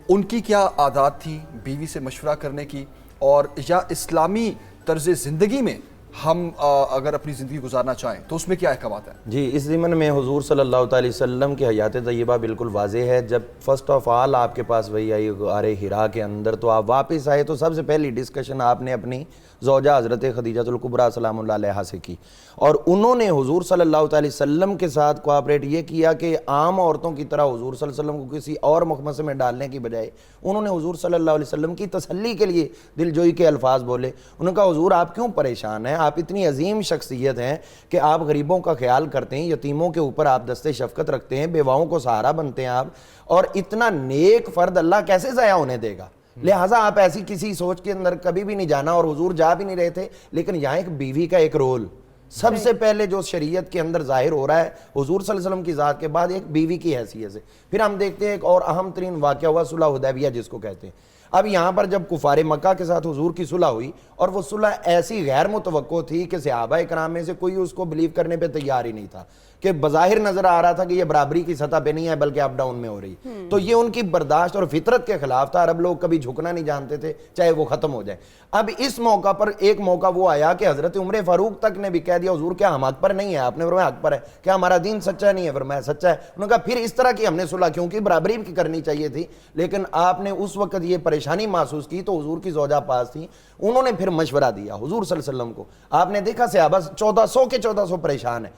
उनकी क्या आदत थी बीवी से मशवरा करने की, और या इस्लामी तर्ज ज़िंदगी में हम अगर अपनी ज़िंदगी गुजारना चाहें तो उसमें क्या अहकामात है? जी, इस ज़िमन में हुज़ूर सल्लल्लाहु अलैहि वसल्लम की हयात तय्यबा बिल्कुल वाज़ेह है। जब फर्स्ट ऑफ ऑल आपके पास वही आई गारे हिरा के अंदर, तो आप वापस आए तो सबसे पहली डिस्कशन आपने अपनी ज़ौजा हज़रत खदीजतुल कुबरा सलामुल्लाह अलैहा से की, और उन्होंने हुज़ूर सल्लल्लाहु अलैहि वसल्लम के साथ कोऑपरेट ये किया कि आम औरतों की तरह हुज़ूर सल्लल्लाहु अलैहि वसल्लम को किसी और मखमसे में डालने की बजाय उन्होंने हुज़ूर सल्लल्लाहु अलैहि वसल्लम की तसल्ली के लिए दिलजोई के अल्फाज बोले। उन्होंने कहा, हुज़ूर आप क्यों परेशान हैं, आप इतनी अजीम शख्सियत हैं कि आप गरीबों का ख्याल करते हैं, यतीमों के ऊपर आप दस्ते शफकत रखते हैं, बेवाओं को सहारा बनते हैं आप, और इतना नेक फ़र्द अल्लाह कैसे ज़ाया होने देगा। लिहाजा आप ऐसी किसी सोच के अंदर कभी भी नहीं जाना, और हुजूर जा भी नहीं रहे थे। लेकिन यहाँ एक बीवी का एक रोल सबसे पहले जो शरीयत के अंदर जाहिर हो रहा है हुजूर सल्लल्लाहु अलैहि वसल्लम की ज़ात के बाद एक बीवी की हैसियत से। फिर हम देखते हैं एक और अहम तरीन वाक़या हुआ सुलह हुदैबिया जिसको कहते हैं। अब यहाँ पर जब कुफारे मक्का के साथ हुजूर की सुलह हुई, और वो सुलह ऐसी गैर मुतवक्को थी कि सहाबा इकराम में से कोई उसको बिलीव करने पे तैयार ही नहीं था, कि बज़ाहिर नजर आ रहा था कि ये बराबरी की सतह पे नहीं है बल्कि अप डाउन में हो रही। तो ये उनकी बर्दाश्त और फितरत के खिलाफ था। अरब लोग कभी झुकना नहीं जानते थे चाहे वो खत्म हो जाए। अब इस मौका पर एक मौका वो आया कि हजरत उमर फारूक तक ने भी कह दिया, हुजूर क्या हम हक पर नहीं है? आपने फरमाया हक पर है। क्या हमारा दीन सच्चा नहीं है? फरमाया सच्चा है। उन्होंने कहा फिर इस तरह की हमने सुलह, क्योंकि बराबरी की करनी चाहिए थी, लेकिन आपने उस वक्त ये परेशानी महसूस की तो हुजूर की ज़ौजा पास थी, उन्होंने फिर मशवरा दिया हुजूर सल्लल्लाहु अलैहि वसल्लम को। आपने देखा सहाबा 1400 के 1400 परेशान है।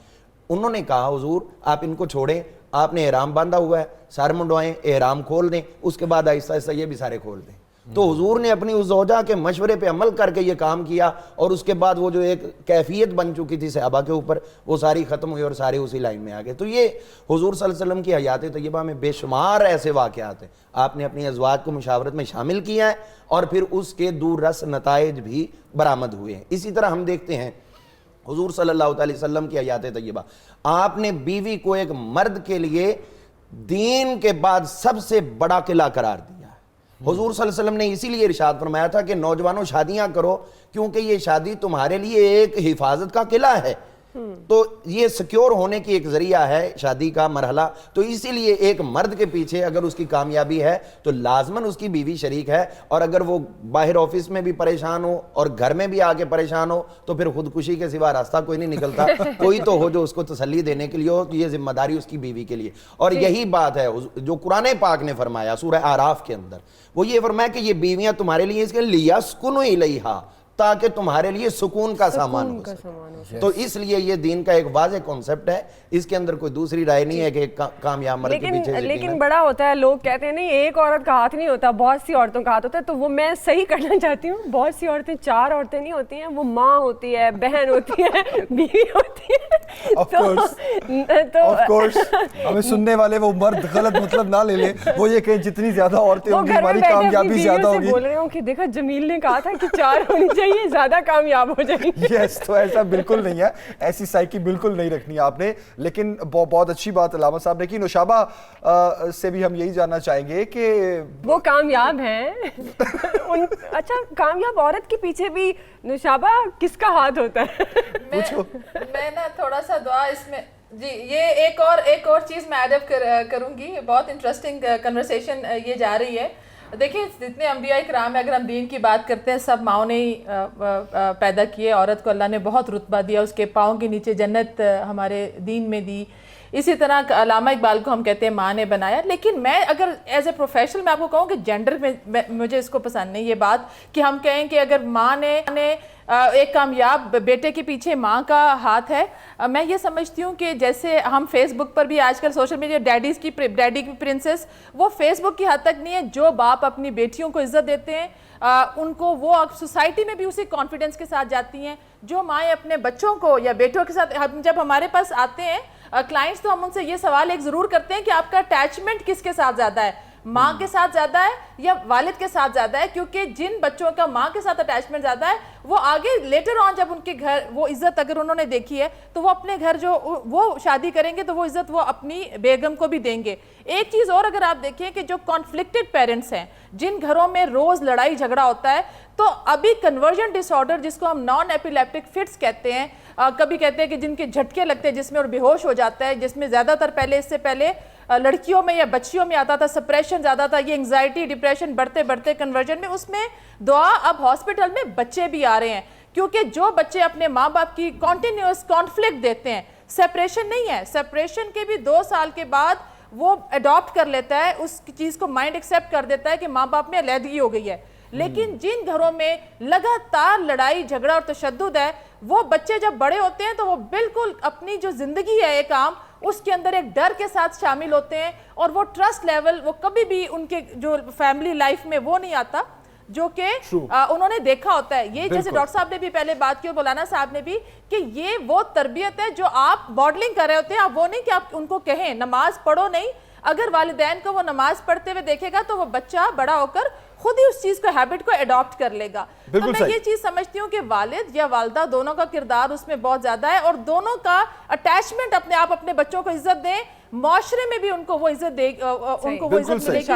उन्होंने कहा, हुजूर आप इनको छोड़ें, आपने एहराम बांधा हुआ है, सर मुंडवाएं, एहराम खोल दें, उसके बाद आहिस्ता आहिस्ता ये भी सारे खोल दें। तो हुजूर ने अपनी उस ज़ौजा के मशवरे पे अमल करके ये काम किया, और उसके बाद वो जो एक कैफियत बन चुकी थी सहाबा के ऊपर, वो सारी ख़त्म हुई और सारे उसी लाइन में आ गए। तो ये हुजूर सल्लल्लाहु अलैहि वसल्लम की हयात तय्यबा में बेशुमार ऐसे वाक़यात हैं। आपने अपनी अज़वाज को मुशावरत में शामिल किया है, और फिर उसके दूररस नताइज भी बरामद हुए हैं। इसी तरह हम देखते हैं हुजूर सल्लल्लाहु अलैहि वसल्लम की हयात तय्यबा, आपने बीवी को एक मर्द के लिए दीन के बाद सबसे बड़ा किला करार दिया। हुजूर सल्लल्लाहु अलैहि वसल्लम ने इसीलिए इरशाद फरमाया था कि नौजवानों शादियां करो, क्योंकि ये शादी तुम्हारे लिए एक हिफाजत का किला है। तो ये सिक्योर होने की एक जरिया है शादी का मरहला। तो इसीलिए एक मर्द के पीछे अगर उसकी कामयाबी है तो लाजमन उसकी बीवी शरीक है, और अगर वो बाहर ऑफिस में भी परेशान हो और घर में भी आके परेशान हो तो फिर खुदकुशी के सिवा रास्ता कोई नहीं निकलता। कोई तो हो जो उसको तसल्ली देने के लिए हो, तो ये जिम्मेदारी उसकी बीवी के लिए। और यही बात है जो कुरान पाक ने फरमाया सूरह आराफ के अंदर, वो ये फरमाया कि ये बीवियां तुम्हारे लिए इसके लिया सुकुन इलैहा, ताकि तुम्हारे लिए सुकून का सामान हो सके। तो इसलिए ये दीन का एक वाज़ेह कॉन्सेप्ट है, इसके अंदर कोई दूसरी राय नहीं है कि कामयाब मर्द के पीछे। लेकिन बड़ा होता है, लोग कहते हैं नहीं एक औरत का हाथ नहीं होता, बहुत सी औरतों का हाथ होता है। तो वो मैं सही करना चाहती हूँ, बहुत सी औरतें, 4 औरतें नहीं होती हैं, वो माँ होती है, बहन होती है, बीवी होती है। Of course, हमें सुनने वाले वो मर्द गलत मतलब ना ले ले, वो ये कहें जितनी ज्यादा औरतें होंगी हमारी कामयाबी ज्यादा होगी। बोल रहे हो कि देखा जमील ने कहा था कि 4 होनी चाहिए, ज्यादा कामयाब हो जाएंगे। यस, तो ऐसा बिल्कुल नहीं है, ऐसी साइकी बिल्कुल नहीं रखनी आपने। लेकिन बहुत अच्छी बात अल्लामा साहब ने की। नौशाबा से भी हम यही जानना चाहेंगे कि वो कामयाब हैं। अच्छा, कामयाब औरत के पीछे भी नौशाबा किसका हाथ होता है? मैं ना थोड़ा सा दुआ इसमें जी, ये एक और चीज़ मैं ऐड करूँगी। बहुत इंटरेस्टिंग कन्वर्सेशन ये जा रही है। देखिए, जितने अंबिया इकराम है, अगर हम दीन की बात करते हैं, सब माओ ने ही पैदा किए। औरत को अल्लाह ने बहुत रुतबा दिया, उसके पाँव के नीचे जन्नत हमारे दीन में दी। इसी तरह अल्लामा इकबाल को हम कहते हैं माँ ने बनाया। लेकिन मैं अगर एज ए प्रोफेशनल मैं आपको कहूँ कि जेंडर में मुझे इसको पसंद नहीं ये बात कि हम कहें कि अगर माँ ने एक कामयाब बेटे के पीछे माँ का हाथ है। मैं ये समझती हूँ कि जैसे हम फेसबुक पर भी आजकल सोशल मीडिया डैडी की प्रिंसेस, वो फेसबुक की हद तक नहीं है। जो बाप अपनी बेटियों को इज्जत देते हैं उनको वो सोसाइटी में भी उसी कॉन्फिडेंस के साथ जाती हैं। जो माएँ अपने बच्चों को या बेटों के साथ, जब हमारे पास आते हैं क्लाइंट्स तो हम उनसे ये सवाल एक ज़रूर करते हैं कि आपका अटैचमेंट किसके साथ ज़्यादा है, माँ के साथ ज़्यादा है या वालिद के साथ ज़्यादा है? क्योंकि जिन बच्चों का माँ के साथ अटैचमेंट ज़्यादा है वो आगे लेटर ऑन जब उनके घर वो इज़्ज़त अगर उन्होंने देखी है तो वो अपने घर जो वो शादी करेंगे तो वो इज़्ज़त वो अपनी बेगम को भी देंगे। एक चीज़ और अगर आप देखें कि जो कॉन्फ्लिक्टेड पेरेंट्स हैं, जिन घरों में रोज़ लड़ाई झगड़ा होता है, तो अभी कन्वर्जन डिसऑर्डर जिसको हम नॉन एपिलेप्टिक फिट्स कहते हैं, कभी कहते हैं कि जिनके झटके लगते हैं जिसमें और बेहोश हो जाता है, जिसमें ज़्यादातर पहले इससे पहले लड़कियों में या बच्चियों में आता था, सप्रेशन ज़्यादा था, ये एंग्जाइटी डिप्रेशन बढ़ते बढ़ते कन्वर्जन में, उसमें दुआ अब हॉस्पिटल में बच्चे भी आ रहे हैं। क्योंकि जो बच्चे अपने माँ बाप की कॉन्टिन्यूस कॉन्फ्लिक्ट देते हैं, सेपरेशन नहीं है, सेपरेशन के भी 2 साल के बाद वो अडॉप्ट कर लेता है, उस चीज़ को माइंड एक्सेप्ट कर देता है कि माँ बाप में अलहदगी हो गई है। लेकिन जिन घरों में लगातार लड़ाई झगड़ा और तशद्दुद है, वो बच्चे जब बड़े होते हैं तो वो बिल्कुल अपनी जो ज़िंदगी है एक आम उसके अंदर एक डर के साथ शामिल होते हैं और वो ट्रस्ट लेवल वो कभी भी उनके जो फैमिली लाइफ में वो नहीं आता जो कि उन्होंने देखा होता है। ये जैसे डॉक्टर साहब ने भी पहले बात की और मौलाना साहब ने भी कि ये वो तरबियत है जो आप मॉडलिंग कर रहे होते हैं। आप वो नहीं कि आप उनको कहें नमाज पढ़ो, नहीं, अगर वालिदैन को वो नमाज पढ़ते हुए देखेगा तो वो बच्चा बड़ा होकर खुद ही उस चीज को हैबिट को अडॉप्ट कर लेगा। तो मैं ये चीज समझती हूँ कि वालिद या वालदा दोनों का किरदार उसमें बहुत ज्यादा है और दोनों का अटैचमेंट अपने आप अपने बच्चों को इज्जत दें, माशरे में भी उनको वो इज्जत दे, उनको वो इज्जत मिलेगी।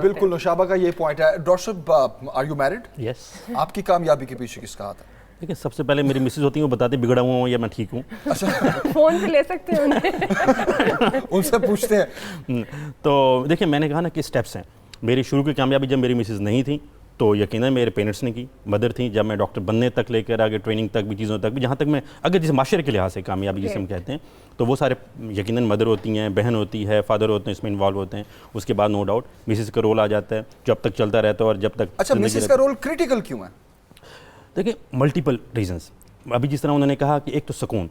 बिल्कुल नौशाबा का ये पॉइंट है। डॉक्टर साहब, आर यू मैरिड? यस। आपकी कामयाबी के पीछे किसका हाथ है? देखिए, सबसे पहले मेरी मिसेज होती है, वो बताते बिगड़ा हुआ हूँ या मैं ठीक हूँ। अच्छा, फोन पे ले सकते हैं उन्हें उनसे पूछते हैं। तो देखिए, मैंने कहा ना कि स्टेप्स हैं। मेरी शुरू की कामयाबी जब मेरी मिसेज नहीं थी तो यकीनन मेरे पेरेंट्स ने की, मदर थी, जब मैं डॉक्टर बनने तक लेकर आगे ट्रेनिंग तक भी, चीज़ों तक भी, जहाँ तक मैं अगर जिस माशरे के लिहाज से कामयाबी जिसे हम कहते हैं, तो वो सारे यकीनन मदर होती हैं, बहन होती है, फादर होते हैं, इसमें इन्वॉल्व होते हैं। उसके बाद नो डाउट मिसेज का रोल आ जाता है जो अब तक चलता रहता है और जब तक। अच्छा, मिसेज का रोल क्रिटिकल क्यों है? देखिए, मल्टीपल रीजंस। अभी जिस तरह उन्होंने कहा कि एक तो सुकून,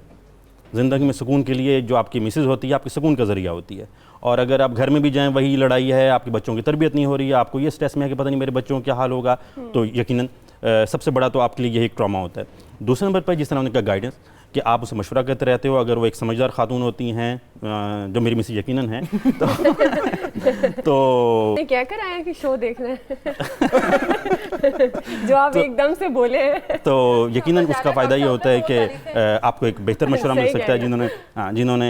ज़िंदगी में सुकून के लिए जो आपकी मिसेज होती है आपके सुकून का ज़रिया होती है। और अगर आप घर में भी जाएं वही लड़ाई है, आपके बच्चों की तरबियत नहीं हो रही है, आपको ये स्ट्रेस में है कि पता नहीं मेरे बच्चों का क्या हाल होगा, तो यकीनन सबसे बड़ा तो आपके लिए यही एक ट्रॉमा होता है। दूसरे नंबर पर जिस तरह उन्होंने कहा गाइडेंस, कि आप उसे मशवरा करते रहते हो, अगर वो एक समझदार खातून होती हैं जो मेरी मिसेज यकीनन है तो क्या कर आए हैं कि शो देख रहे हैं जो आप एकदम से बोले हैं तो यकीनन उसका फ़ायदा ये होता है कि आपको एक बेहतर मशवरा मिल सकता है, जिन्होंने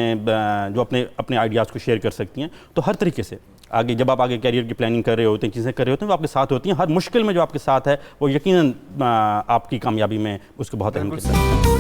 जो अपने आइडियाज़ को शेयर कर सकती हैं। तो हर तरीके से आगे जब आप आगे कैरियर की प्लानिंग कर रहे होते हैं, चीज़ें कर रहे होते हैं, वो आपके साथ होती हैं। हर मुश्किल में जो आपके साथ है वो यकीनन आपकी कामयाबी में उसको बहुत अहम किरदार है।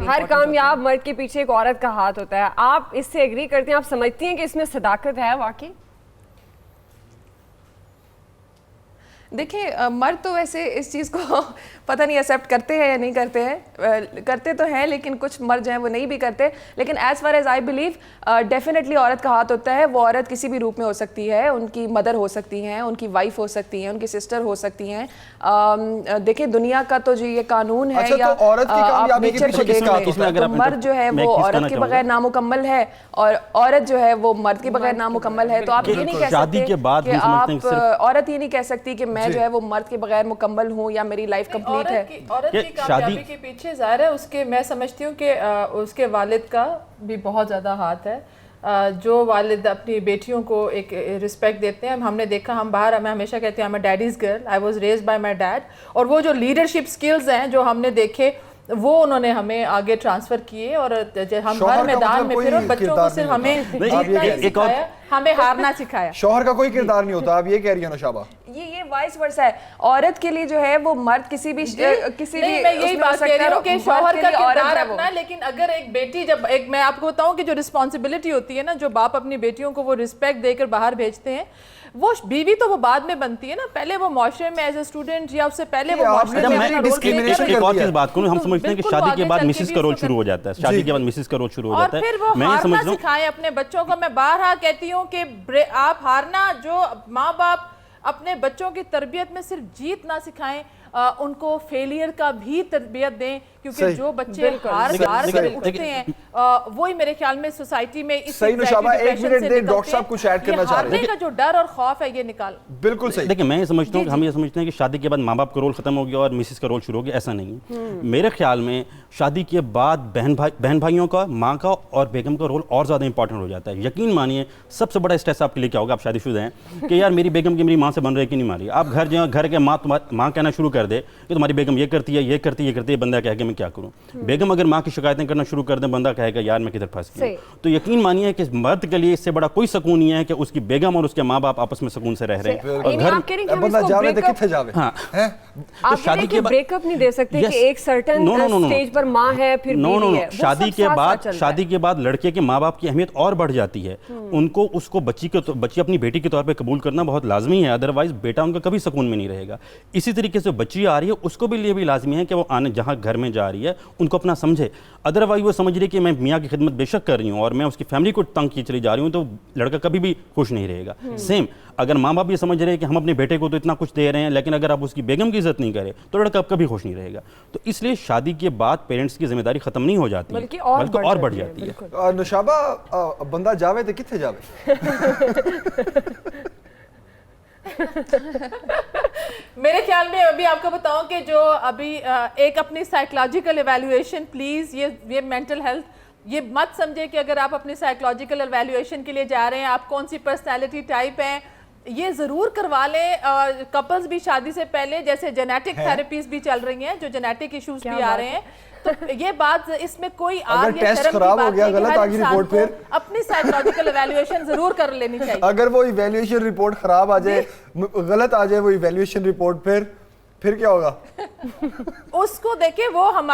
हर कामयाब मर्द के पीछे एक औरत का हाथ होता है। आप इससे एग्री करते हैं? आप समझती हैं कि इसमें सदाकत है वाकई? देखिए, मर्द तो वैसे इस चीज़ को पता नहीं एक्सेप्ट करते हैं या नहीं करते हैं, करते तो हैं लेकिन कुछ मर्द जो हैं वो नहीं भी करते। लेकिन as far as I believe definitely औरत का हाथ होता है। वो औरत किसी भी रूप में हो सकती है, उनकी मदर हो सकती हैं, उनकी वाइफ हो सकती हैं, उनकी सिस्टर हो सकती हैं। देखिए, दुनिया का तो जो ये कानून है, अच्छा, या तो औरत की कामयाबी के पीछे किसका हाथ होता है? तो मर्द जो है वो औरत के बगैर नामुकम्मल है और औरत जो है वो मर्द के बगैर नामुकम्मल है। तो आप ये नहीं कह सकते कि आप औरत ये नहीं कह सकती कि मैं जो है वो मर्द के बगैर मुकम्मल हूँ या मेरी लाइफ कंप्लीट है। औरत की कामयाबी के पीछे ज़ाहिर है उसके, मैं समझती हूँ कि उसके वालिद का भी बहुत ज़्यादा हाथ है। जो वालिद अपनी बेटियों को एक रिस्पेक्ट देते हैं, हमने देखा, हम बाहर, मैं हमेशा कहती हूँ, I am a daddies girl, I was raised bye my dad, और वो जो लीडरशिप स्किल्स हैं जो हमने देखे वो उन्होंने हमें आगे ट्रांसफर किए और हम हर मैदान में फिर बच्चों को सिर्फ हमें जीतना नहीं सिखाया, हमें हारना सिखाया। शौहर का कोई किरदार नहीं होता, आप ये कह रही हैं नौशाबा? ये वाइस वर्सा है, औरत के लिए जो है वो मर्द किसी भी मैं यही बात कह रही हूँ कि शौहर का किरदार अपना, लेकिन अगर एक बेटी जब मैं आपको बताऊं कि जो रिस्पॉन्सिबिलिटी होती है ना, जो बाप अपनी बेटियों को वो रिस्पेक्ट देकर बाहर भेजते हैं, वो बीवी तो वो बाद में बनती है ना, पहले वो माशरे में एज ए स्टूडेंट या उससे पहले वो माशरे में अपना रोल प्ले कर रही है। एक और चीज बात करूं, हम समझते हैं कि शादी के बाद मिसेस का रोल शुरू हो जाता है, शादी के बाद मिसेस का रोल शुरू हो जाता है, और फिर वो हारना सिखाएं अपने बच्चों को। मैं बारहा कहती हूँ कि आप हारना, जो माँ बाप अपने बच्चों की तरबियत में सिर्फ जीत ना सिखाएं, उनको फेलियर का भी तरबियत दें, क्योंकि जो बच्चे हार कर उठते हैं वही मेरे ख्याल में सोसाइटी में इस सही नुशाबा, एक मिनट दे, डॉक्टर साहब कुछ ऐड करना चाह रहे हैं। का जो डर और खौफ है ये निकाल। बिल्कुल सही। देखिए मैं ये समझता हूँ कि हम ये समझते हैं कि शादी के बाद माँ बाप का रोल खत्म हो गया और मिसेस का रोल शुरू हो गया, ऐसा नहीं है। मेरे ख्याल में शादी के बाद बहन भाइयों का, माँ का और बेगम का रोल और ज़्यादा इंपॉर्टेंट हो जाता है। यकीन मानिए सबसे बड़ा स्ट्रेस आपके लिए क्या होगा, आप शादीशुदा हैं, कि यार मेरी बेगम की मेरी माँ से बन रही कि नहीं मारी। आप घर के माँ कहना शुरू कर दे कि तुम्हारी बेगम ये करती है, ये करती है, बंदा कहेगा मैं क्या करूँ। बेगम अगर माँ की शिकायतें करना शुरू कर दे, बंदा कहेगा यार मैं किधर फंस गया। तो यकीन मानिए कि मर्द के लिए इससे बड़ा कोई सुकून नहीं है कि उसकी बेगम और उसके माँ बाप आपस में सुकून से रह रहे हैं और घर बंदा जावे तो किथे जावे। हाँ, तो शादी के ब्रेकअप नहीं दे सकते कि एक सर्टेन स्टेज पर माँ है फिर बीवी है। शादी के बाद लड़के के माँ बाप की अहमियत और बढ़ जाती है। उनको उसको बच्ची अपनी बेटी के तौर पे कबूल करना बहुत लाजमी है, अदरवाइज बेटा उनका कभी सुकून में नहीं रहेगा। इसी तरीके से बच्ची आ रही है, उसको भी लिए भी लाजमी है कि वो आने जहाँ घर में जा रही है उनको अपना समझे। अदरवाइज वो समझ रही है कि मैं मियाँ की खिदमत बेशक कर रही हूँ और मैं उसकी फैमिली को तंग की चली जा रही हूँ, तो लड़का कभी भी खुश नहीं रहेगा। सेम अगर माँ बाप ये समझ रहे हैं कि हम अपने बेटे को तो इतना कुछ दे रहे हैं, लेकिन अगर आप उसकी बेगम की इज्जत नहीं करें तो लड़का कभी खुश नहीं रहेगा। तो इसलिए शादी के बाद पेरेंट्स की जिम्मेदारी खत्म नहीं हो जाती, बल्कि और बढ़ जाती है। नुशाबा, बंदा जावे तो किथे जावे। मेरे ख्याल में अभी आपको बताऊं कि जो अभी एक अपनी साइकोलॉजिकल एवैल्यूएशन, प्लीज़ ये मेंटल हेल्थ, ये मत समझे कि अगर आप अपनी साइकोलॉजिकल एवैल्यूएशन के लिए जा रहे हैं, आप कौन सी पर्सनैलिटी टाइप हैं, ये ज़रूर करवा लें। कपल्स भी शादी से पहले, जैसे जेनेटिक थेरेपीज भी चल रही हैं, जो जेनेटिक इश्यूज भी आ रहे हैं, तो ये बात, इसमें कोई अगर टेस्ट खराब हो गया, गलत आ गई रिपोर्ट, फिर अपनी साइकोलॉजिकल एवैल्यूएशन जरूर कर लेनी चाहिए। अगर वो इवैल्यूएशन रिपोर्ट खराब आ जाए, गलत आ जाए वो इवैल्यूएशन रिपोर्ट, फिर क्या होगा? उसको देखे, वो हम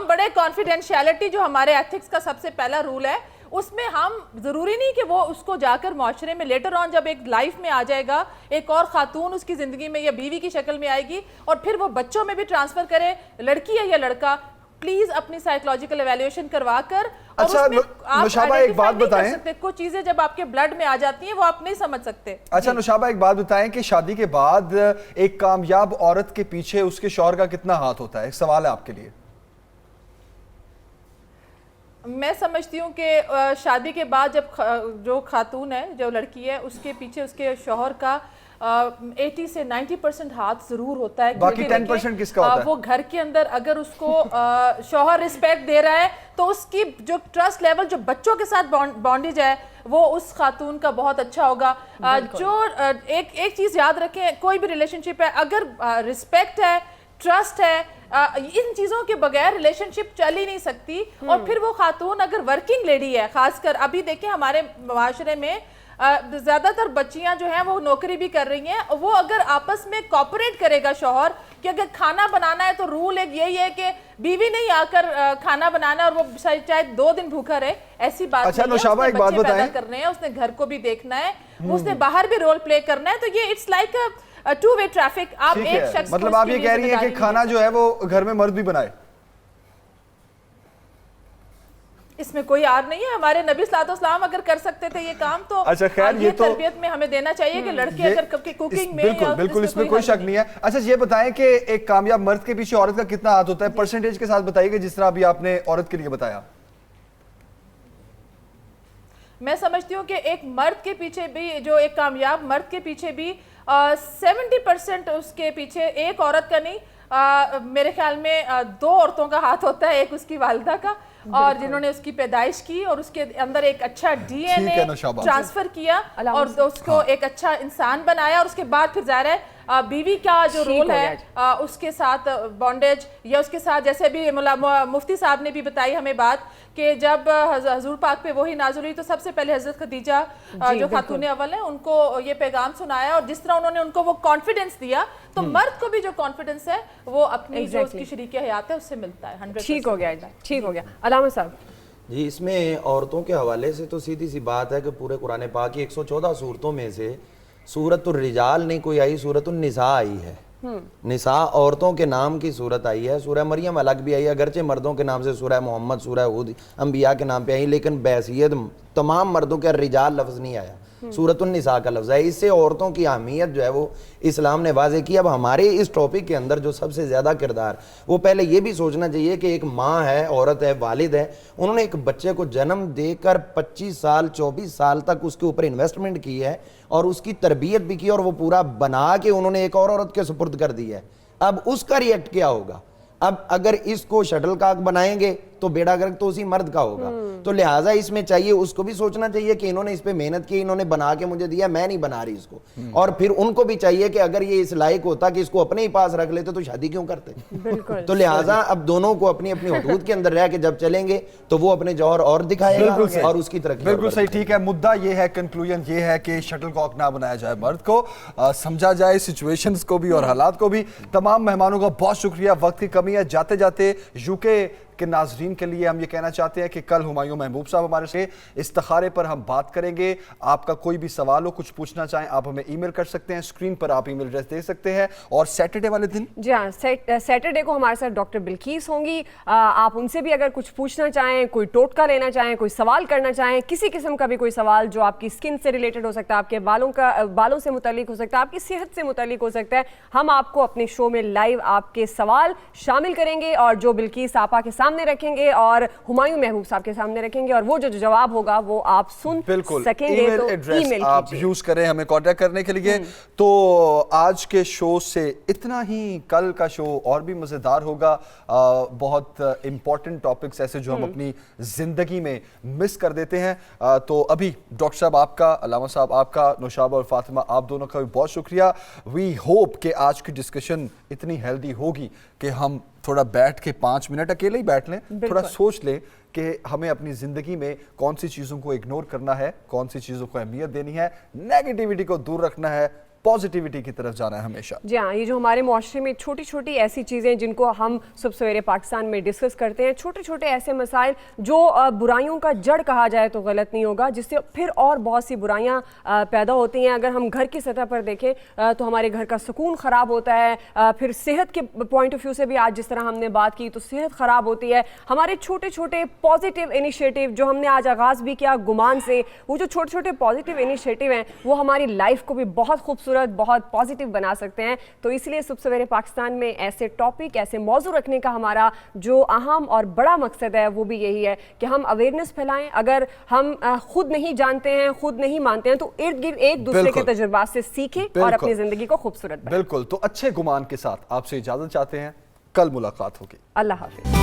बड़े कॉन्फिडेंशियलिटी, जो हमारे एथिक्स का सबसे पहला रूल है, उसमें हम जरूरी नहीं कि वो उसको जाकर माशरे में लेटर ऑन जब एक लाइफ में आ जाएगा, एक और खातून उसकी जिंदगी में या बीवी की शक्ल में आएगी और फिर वो बच्चों में भी ट्रांसफर करे, लड़की है या लड़का, प्लीज अपनी साइकोलॉजिकल एवैल्यूएशन करवा कर। अच्छा नुशाबा, एक बात बताएं, कुछ चीजें जब आपके ब्लड में आ जाती हैं वो आप नहीं समझ सकते। अच्छा नुशाबा, एक बात बताएं कि शादी के बाद एक कामयाब औरत के पीछे उसके शौहर का कितना हाथ होता है? एक सवाल है आपके लिए। मैं समझती हूँ कि शादी के बाद जब जो खातून है, जो लड़की है, उसके पीछे उसके शौहर का 80 से 90% हाथ जरूर होता है। बाकी 10% किसका होता है? वो घर के अंदर अगर उसको शौहर रिस्पेक्ट दे रहा है तो उसकी जो ट्रस्ट लेवल, जो बच्चों के साथ बॉन्डेज है, वो उस खातून का बहुत अच्छा होगा। जो एक चीज़ याद रखें, कोई भी रिलेशनशिप है, अगर रिस्पेक्ट है, ट्रस्ट है, इन चीज़ों के बगैर रिलेशनशिप चल ही नहीं सकती। और फिर वो खातून अगर वर्किंग लेडी है, खासकर अभी देखें हमारे माशरे में ज़्यादातर बच्चियां जो हैं वो नौकरी भी कर रही हैं, वो अगर आपस में कॉपरेट करेगा शौहर कि अगर खाना बनाना है तो रूल एक यही है कि बीवी नहीं आकर खाना बनाना और वो चाहे 2 दिन भूखा रहे, ऐसी बात अच्छा, नहीं है। उसने एक बात पैदा करने हैं, उसने घर को भी देखना है, उसने बाहर भी रोल प्ले करना है, तो ये it's like a two way traffic. आप एक शख्स, मतलब आप ये कह रही हैं कि खाना जो है वो घर में मर्द भी बनाए? इसमें कोई आर नहीं है। हमारे नबी सल्लल्लाहु अलैहि वसल्लम अगर कर सकते थे ये काम, तो अच्छा खैर, ये तो तरबियत में हमें देना चाहिए कि लड़के अगर कुकिंग में, बिल्कुल इसमें कोई शक नहीं है। अच्छा ये बताएं कि एक कामयाब मर्द के पीछे औरत का कितना हाथ होता है? परसेंटेज के साथ बताइएगा, जिस तरह अभी आपने औरत के लिए बताया। मैं समझती हूँ कि एक मर्द के पीछे भी, जो एक कामयाब मर्द के पीछे भी 70% उसके पीछे एक औरत का नहीं, मेरे ख्याल में 2 औरतों का हाथ होता है। एक उसकी वालिदा का, और जिन्होंने उसकी पैदाइश की और उसके अंदर एक अच्छा डीएनए ट्रांसफर किया और उसको एक अच्छा इंसान बनाया, और उसके बाद फिर ज़ाहिर है बीवी का जो रोल है उसके साथ बॉन्डेज या उसके साथ, जैसे भी मुफ्ती साहब ने भी बताई हमें बात कि जब हजूर पाक पे वही नाज़िल हुई तो सबसे पहले हजरत खदीजा जो खातून अव्वल है उनको ये पैगाम सुनाया, और जिस तरह उन्होंने उनको वो कॉन्फिडेंस दिया, तो मर्द को भी जो कॉन्फिडेंस है वो अपनी जो उसकी शरीक हयात है उससे मिलता है। 100% ठीक हो गया, ठीक हो गया। अलामा साहब जी, इसमें औरतों के हवाले से तो सीधी सी बात है कि पूरे कुरान पाक की 114 सूरतों में से सूरतुर रिजाल नहीं कोई आई, सूरतुन निसा आई है। निसा औरतों के नाम की सूरत आई है। सूरह मरियम अलग भी आई है, अगरचे मर्दों के नाम से सूरह मोहम्मद, सूरह हूद अंबिया के नाम पे आई, लेकिन बैसियत तमाम मर्दों के रिजाल लफ्ज़ नहीं आया, सूरतुन निसा का लफ्ज़ है। इससे औरतों की अहमियत जो है वो इस्लाम ने वाज़े की। अब हमारे इस टॉपिक के अंदर जो सबसे ज़्यादा किरदार, वो पहले ये भी सोचना चाहिए कि एक माँ है, औरत है, वालिद है, उन्होंने एक बच्चे को जन्म देकर 25 साल 24 साल तक उसके ऊपर इन्वेस्टमेंट की है और उसकी तरबियत भी की, और वो पूरा बना के उन्होंने एक और औरत के सुपुर्द कर दी है। अब उसका रिएक्ट क्या होगा? अब अगर इसको शटल काक बनाएंगे तो बेड़ा गर्क तो उसी मर्द का होगा। तो लिहाजा इसमें चाहिए, उसको भी सोचना चाहिए कि इन्होंने इस पे मेहनत की, इन्होंने बना के मुझे दिया, मैं नहीं बना रही इसको। और फिर उनको भी चाहिए कि अगर ये इस लायक होता कि इसको अपने ही पास रख लेते तो शादी क्यों करते। तो लिहाजा अब दोनों को अपनी अपनी हदूद के अंदर रह के जब चलेंगे तो वो अपने जौहर और दिखाएगा और उसकी तरक्की। बिल्कुल सही, ठीक है। मुद्दा ये है, कंक्लूजन ये है कि शटल कॉक ना बनाया जाए मर्द को, समझा जाए सिचुएशंस को भी और हालात को भी। तमाम मेहमानों का बहुत शुक्रिया, वक्त की कमी है। जाते जाते यूके के नाजरीन के लिए हम ये कहना चाहते हैं कि कल हुमायूं महबूब साहब हमारे से इस्तिखारे पर हम बात करेंगे। आपका कोई भी सवाल हो, कुछ पूछना चाहें, आप हमें ईमेल कर सकते हैं, स्क्रीन पर आप ईमेल एड्रेस दे सकते हैं। और सैटरडे वाले दिन, जी हाँ, सैटरडे को हमारे साथ डॉक्टर बिल्कीस होंगी। आप उनसे भी अगर कुछ पूछना चाहें, कोई टोटका लेना चाहें, कोई सवाल करना चाहें, किसी किस्म का भी कोई सवाल जो आपकी स्किन से रिलेटेड हो सकता है, आपके बालों से मुतालिक हो सकता है, आपकी सेहत से मुतालिक हो सकता है, हम आपको अपने शो में लाइव आपके सवाल शामिल करेंगे और जो बिल्कीस आपा के सामने रखेंगे और हुमायूं महबूब साहब के सामने रखेंगे, और वो जो जवाब होगा वो आप सुन सकेंगे। ईमेल तो एड्रेस ईमेल आप यूज करें हमें कांटेक्ट करने के लिए। तो आज के शो से इतना ही, कल का शो और भी मजेदार होगा। बहुत इंपॉर्टेंट टॉपिक्स ऐसे जो हम अपनी जिंदगी में मिस कर देते हैं। तो अभी डॉक्टर साहब आपका, अलामा साहब आपका, नौशाब और फातिमा आप दोनों का भी बहुत शुक्रिया। वी होप कि आज की डिस्कशन इतनी हेल्दी होगी कि हम थोड़ा बैठ के 5 मिनट अकेले ही बैठ लें, थोड़ा सोच लें कि हमें अपनी ज़िंदगी में कौन सी चीज़ों को इग्नोर करना है, कौन सी चीज़ों को अहमियत देनी है, नेगेटिविटी को दूर रखना है, पॉजिटिविटी की तरफ जाना है हमेशा। जी हाँ, ये जो हमारे मुआशरे में छोटी छोटी ऐसी चीज़ें जिनको हम सुबह सवेरे पाकिस्तान में डिस्कस करते हैं, छोटे छोटे ऐसे मसाइल जो बुराइयों का जड़ कहा जाए तो गलत नहीं होगा, जिससे फिर और बहुत सी बुराइयां पैदा होती हैं। अगर हम घर की सतह पर देखें तो हमारे घर का सुकून ख़राब होता है, फिर सेहत के पॉइंट ऑफ व्यू से भी आज जिस तरह हमने बात की तो सेहत ख़राब होती है। हमारे छोटे छोटे पॉजिटिव इनिशिएटिव जो हमने आज आगाज़ भी किया गुमान से, वो जो छोटे छोटे पॉजिटिव इनिशिएटिव हैं वो हमारी लाइफ को भी बहुत खूबसूरत, बहुत पॉजिटिव बना सकते हैं। तो इसलिए सुबह सवेरे पाकिस्तान में ऐसे टॉपिक, ऐसे मौजू रखने का हमारा जो अहम और बड़ा मकसद है वो भी यही है कि हम अवेयरनेस फैलाएं। अगर हम खुद नहीं जानते हैं, खुद नहीं मानते हैं, तो इर्द गिर्द एक दूसरे के तजुर्बात से सीखें और अपनी जिंदगी को खूबसूरत बनाएं। बिल्कुल। तो अच्छे गुमान के साथ आपसे इजाजत चाहते हैं, कल मुलाकात होगी। अल्लाह हाफिज।